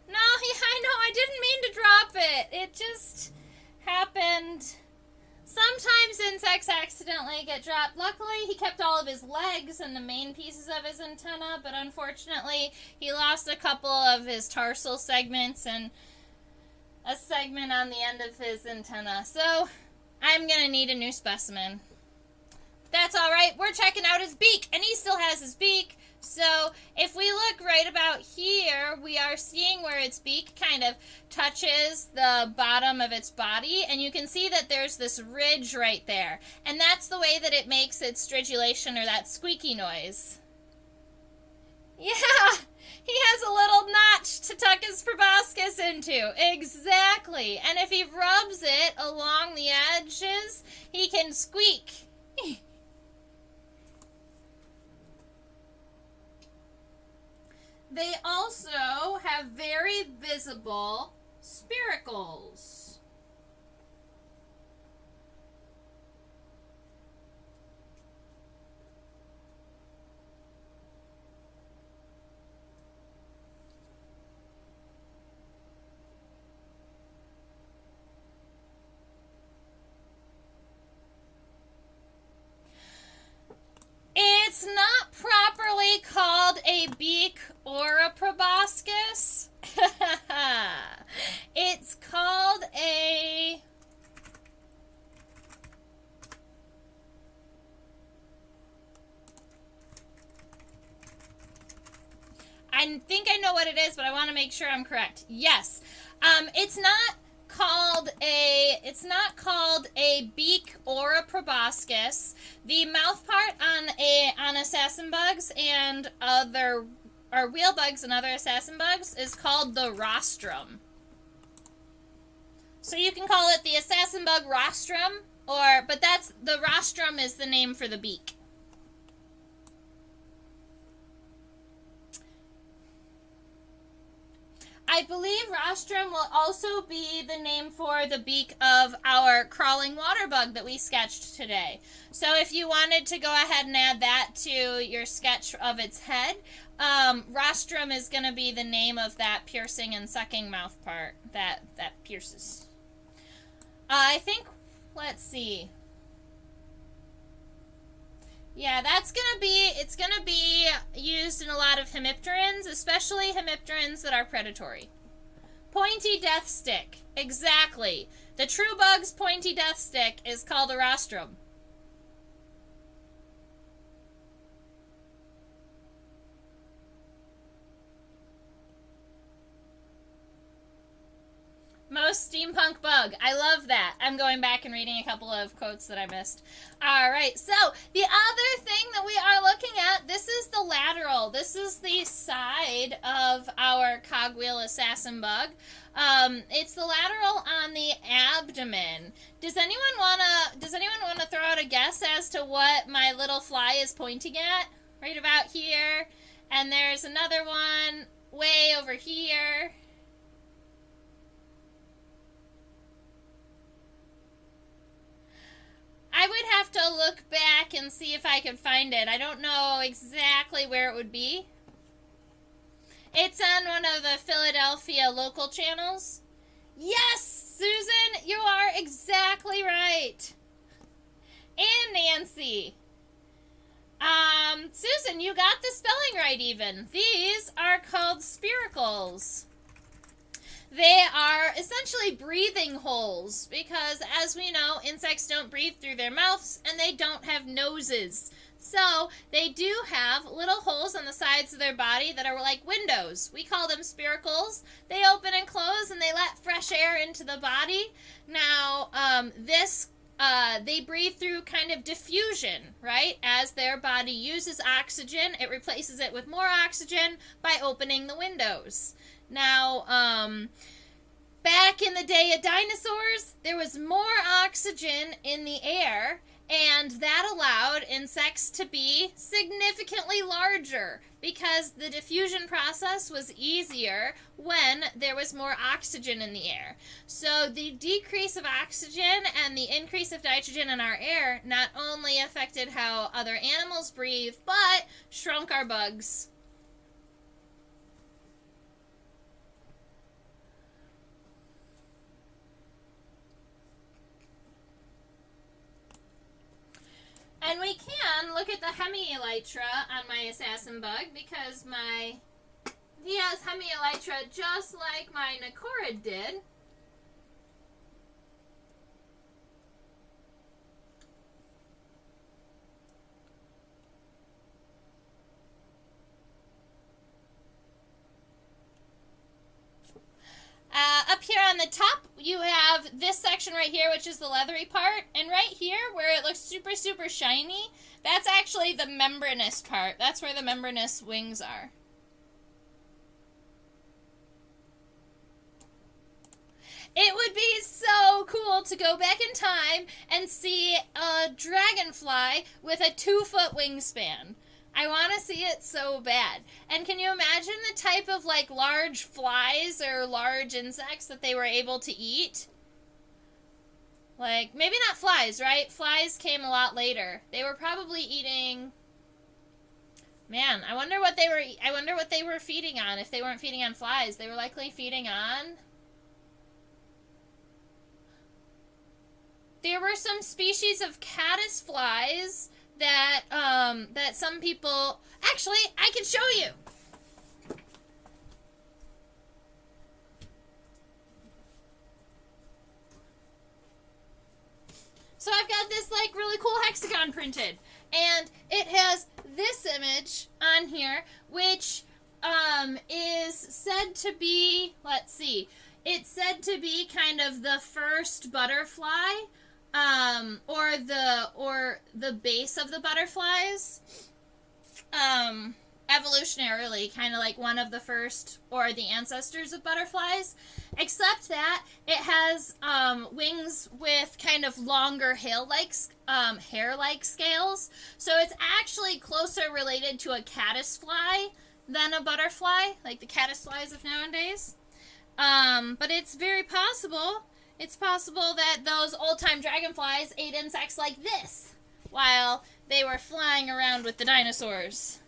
No, I know, I didn't mean to drop it. It just happened... Sometimes insects accidentally get dropped. Luckily, he kept all of his legs and the main pieces of his antenna, but unfortunately, he lost a couple of his tarsal segments and a segment on the end of his antenna. So, I'm going to need a new specimen. That's alright. We're checking out his beak, and he still has his beak. So, if we look right about here, we are seeing where its beak kind of touches the bottom of its body, and you can see that there's this ridge right there. And that's the way that it makes its stridulation, or that squeaky noise. Yeah, he has a little notch to tuck his proboscis into. Exactly. And if he rubs it along the edges, he can squeak. They also have very visible spiracles. a beak or a proboscis? It's called a... I think I know what it is, but I want to make sure I'm correct. Yes. It's not called a beak or a proboscis. The mouth part on assassin bugs and other or wheel bugs and other assassin bugs is called the rostrum. So you can call it the assassin bug rostrum, but that's the rostrum is the name for the beak. I believe rostrum will also be the name for the beak of our crawling water bug that we sketched today. So if you wanted to go ahead and add that to your sketch of its head, rostrum is going to be the name of that piercing and sucking mouth part that pierces. I think, let's see. Yeah, it's gonna be used in a lot of hemipterans, especially hemipterans that are predatory. Pointy death stick. Exactly. The true bug's pointy death stick is called a rostrum. Most steampunk bug. I love that. I'm going back and reading a couple of quotes that I missed. All right, so the other thing that we are looking at, this is the lateral. This is the side of our cogwheel assassin bug. It's the lateral on the abdomen. Does anyone wanna throw out a guess as to what my little fly is pointing at? Right about here. And there's another one way over here. I would have to look back and see if I could find it. I don't know exactly where it would be. It's on one of the Philadelphia local channels. Yes, Susan, you are exactly right. And Nancy. Susan, you got the spelling right even. These are called spiracles. They are essentially breathing holes because, as we know, insects don't breathe through their mouths and they don't have noses. So they do have little holes on the sides of their body that are like windows. We call them spiracles. They open and close and they let fresh air into the body. Now, they breathe through kind of diffusion, right? As their body uses oxygen, it replaces it with more oxygen by opening the windows. Now, back in the day of dinosaurs, there was more oxygen in the air, and that allowed insects to be significantly larger because the diffusion process was easier when there was more oxygen in the air. So the decrease of oxygen and the increase of nitrogen in our air not only affected how other animals breathe, but shrunk our bugs. And we can look at the hemielytra on my assassin bug because he has hemielytra just like my Naucoridae did. Up here on the top, you have this section right here, which is the leathery part. And right here, where it looks super, super shiny, that's actually the membranous part. That's where the membranous wings are. It would be so cool to go back in time and see a dragonfly with a 2-foot wingspan. I want to see it so bad. And can you imagine the type of like large flies or large insects that they were able to eat? Like, maybe not flies, right? Flies came a lot later. They were probably eating... Man, I wonder what they were feeding on if they weren't feeding on flies. They were likely feeding on... There were some species of caddisflies that that some people actually I can show you. So I've got this like really cool hexagon printed, and it has this image on here, which is said to be, let's see, it's said to be kind of the first butterfly, or the base of the butterflies, evolutionarily, kind of like one of the first or the ancestors of butterflies, except that it has wings with kind of longer hair-like scales, so it's actually closer related to a caddisfly than a butterfly, like the caddisflies of nowadays. But it's very possible. It's possible that those old-time dragonflies ate insects like this while they were flying around with the dinosaurs.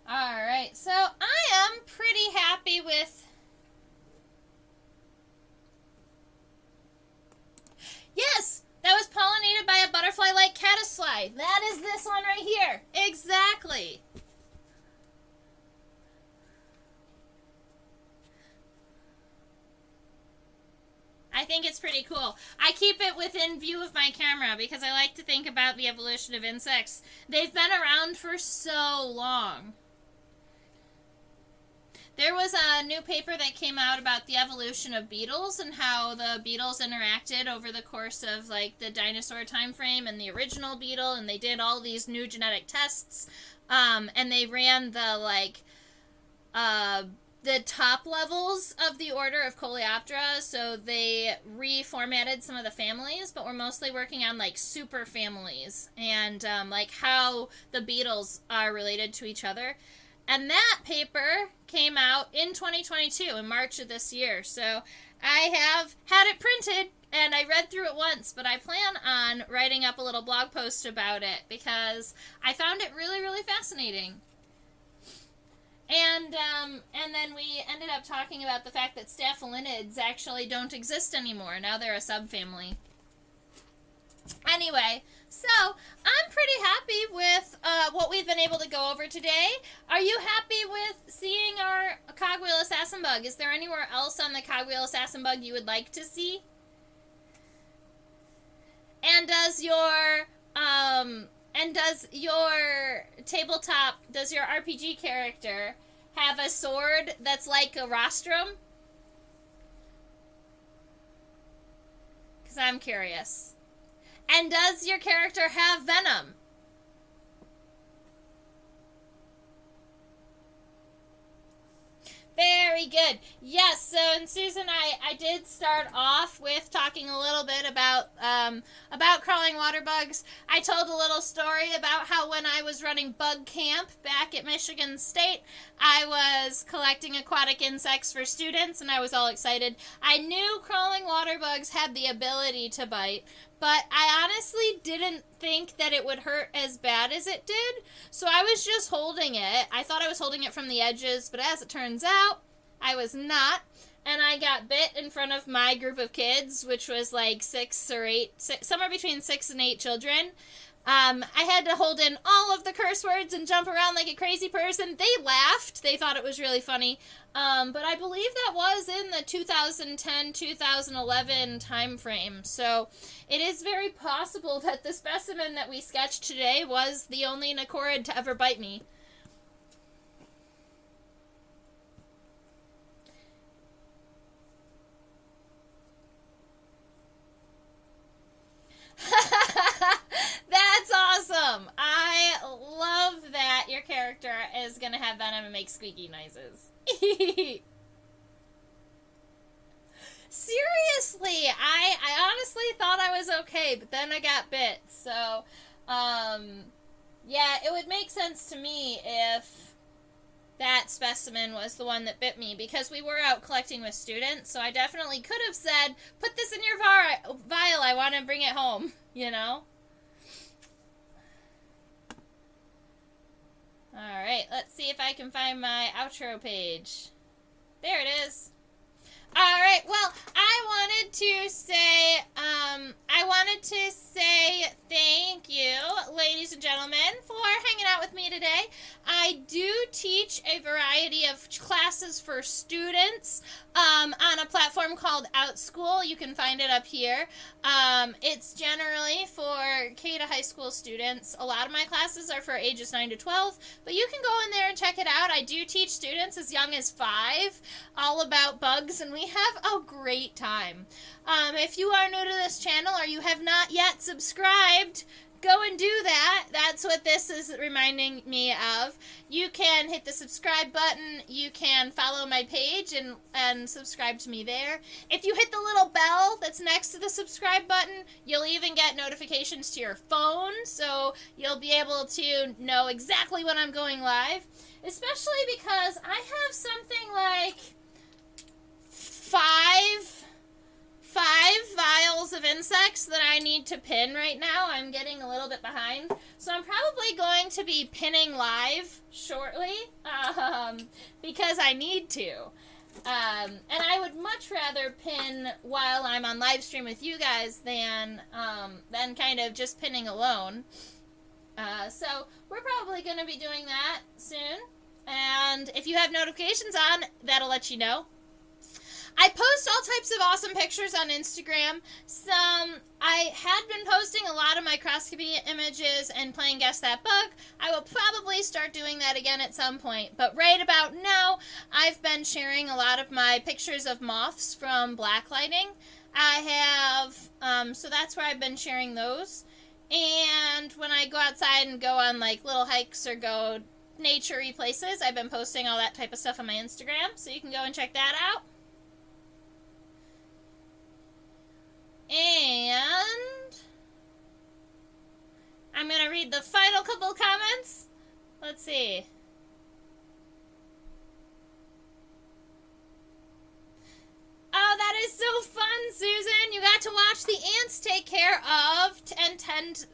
Alright, so I am pretty happy with... Yes! That was pollinated by a butterfly like caddisfly. That is this one right here. Exactly. I think it's pretty cool. I keep it within view of my camera because I like to think about the evolution of insects. They've been around for so long. There was a new paper that came out about the evolution of beetles and how the beetles interacted over the course of like the dinosaur time frame and the original beetle, and they did all these new genetic tests, and they ran the top levels of the order of Coleoptera, so they reformatted some of the families, but we're mostly working on like super families and like how the beetles are related to each other. And that paper came out in 2022, in March of this year. So I have had it printed, and I read through it once, but I plan on writing up a little blog post about it because I found it really, really fascinating. And then we ended up talking about the fact that staphylinids actually don't exist anymore. Now they're a subfamily. Anyway, so I'm pretty happy with what we've been able to go over today. Are you happy with seeing our cogwheel assassin bug? Is there anywhere else on the cogwheel assassin bug you would like to see? And does your tabletop, does your RPG character have a sword that's like a rostrum? Because I'm curious. And does your character have venom? Very good. Yes, so and Susan, I did start off with talking a little bit about crawling water bugs. I told a little story about how when I was running bug camp back at Michigan State, I was collecting aquatic insects for students, and I was all excited. I knew crawling water bugs had the ability to bite, but I honestly didn't think that it would hurt as bad as it did, so I was just holding it. I thought I was holding it from the edges, but as it turns out, I was not, and I got bit in front of my group of kids, which was like somewhere between 6 and 8 children. I had to hold in all of the curse words and jump around like a crazy person. They laughed. They thought it was really funny. But I believe that was in the 2010-2011 time frame. So it is very possible that the specimen that we sketched today was the only Naucoridae to ever bite me. That's awesome. I love that your character is going to have venom and make squeaky noises. Seriously, I honestly thought I was okay, but then I got bit. So, yeah, it would make sense to me if that specimen was the one that bit me, because we were out collecting with students, so I definitely could have said, put this in your vial, I want to bring it home, you know? Alright, let's see if I can find my outro page. There it is. All right. Well, I wanted to say thank you, ladies and gentlemen, for hanging out with me today. I do teach a variety of classes for students on a platform called OutSchool. You can find it up here. It's generally for K to high school students. A lot of my classes are for ages 9 to 12, but you can go in there and check it out. I do teach students as young as 5 all about bugs, and we have a great time. If you are new to this channel or you have not yet subscribed, go and do that. That's what this is reminding me of. You can hit the subscribe button. You can follow my page and subscribe to me there. If you hit the little bell that's next to the subscribe button, you'll even get notifications to your phone, so you'll be able to know exactly when I'm going live, especially because I have something like five vials of insects that I need to pin right now. I'm getting a little bit behind, so I'm probably going to be pinning live shortly because I need to. And I would much rather pin while I'm on live stream with you guys than kind of just pinning alone. So we're probably going to be doing that soon. And if you have notifications on, that'll let you know. I post all types of awesome pictures on Instagram. I had been posting a lot of microscopy images and playing Guess That Bug. I will probably start doing that again at some point. But right about now, I've been sharing a lot of my pictures of moths from blacklighting. I have, so that's where I've been sharing those. And when I go outside and go on like little hikes or go nature-y places, I've been posting all that type of stuff on my Instagram. So you can go and check that out. And I'm going to read the final couple comments. Let's see. Oh, that is so fun, Susan. You got to watch the ants take care of and tend.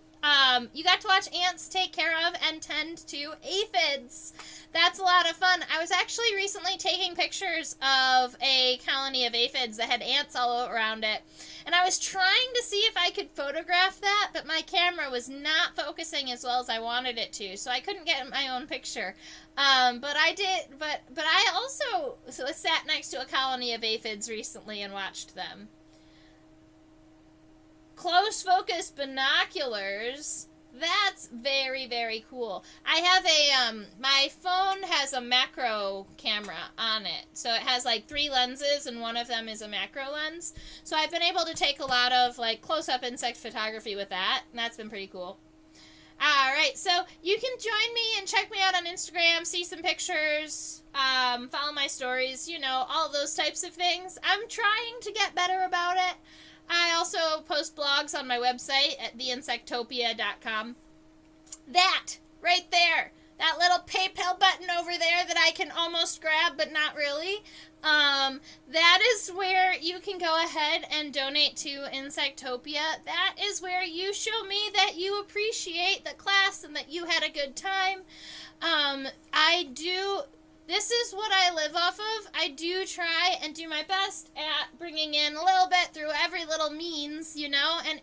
You got to watch ants take care of and tend to aphids. That's a lot of fun. I was actually recently taking pictures of a colony of aphids that had ants all around it. And I was trying to see if I could photograph that, but my camera was not focusing as well as I wanted it to, so I couldn't get my own picture. But I did, but I also sat next to a colony of aphids recently and watched them. Close focus binoculars. That's very, very cool. I have my phone has a macro camera on it. So it has like 3 lenses and one of them is a macro lens. So I've been able to take a lot of like close-up insect photography with that. And that's been pretty cool. Alright, so you can join me and check me out on Instagram, see some pictures, follow my stories, you know, all those types of things. I'm trying to get better about it. I also post blogs on my website at theinsectopia.com. That, right there, that little PayPal button over there that I can almost grab but not really, that is where you can go ahead and donate to Insectopia. That is where you show me that you appreciate the class and that you had a good time. This is what I live off of. I do try and do my best at bringing in a little bit through every little means, you know, and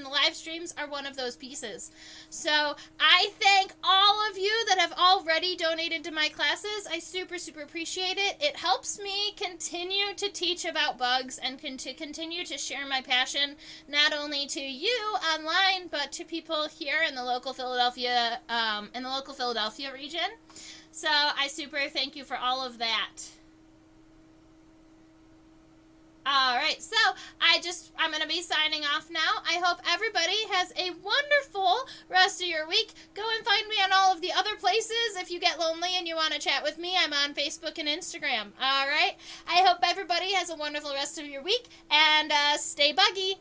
the live streams are one of those pieces. So I thank all of you that have already donated to my classes. I super, super appreciate it. It helps me continue to teach about bugs and to continue to share my passion, not only to you online, but to people here in the local Philadelphia, region. So I super thank you for all of that. Alright, so I'm going to be signing off now. I hope everybody has a wonderful rest of your week. Go and find me on all of the other places. If you get lonely and you want to chat with me, I'm on Facebook and Instagram. Alright, I hope everybody has a wonderful rest of your week, and stay buggy.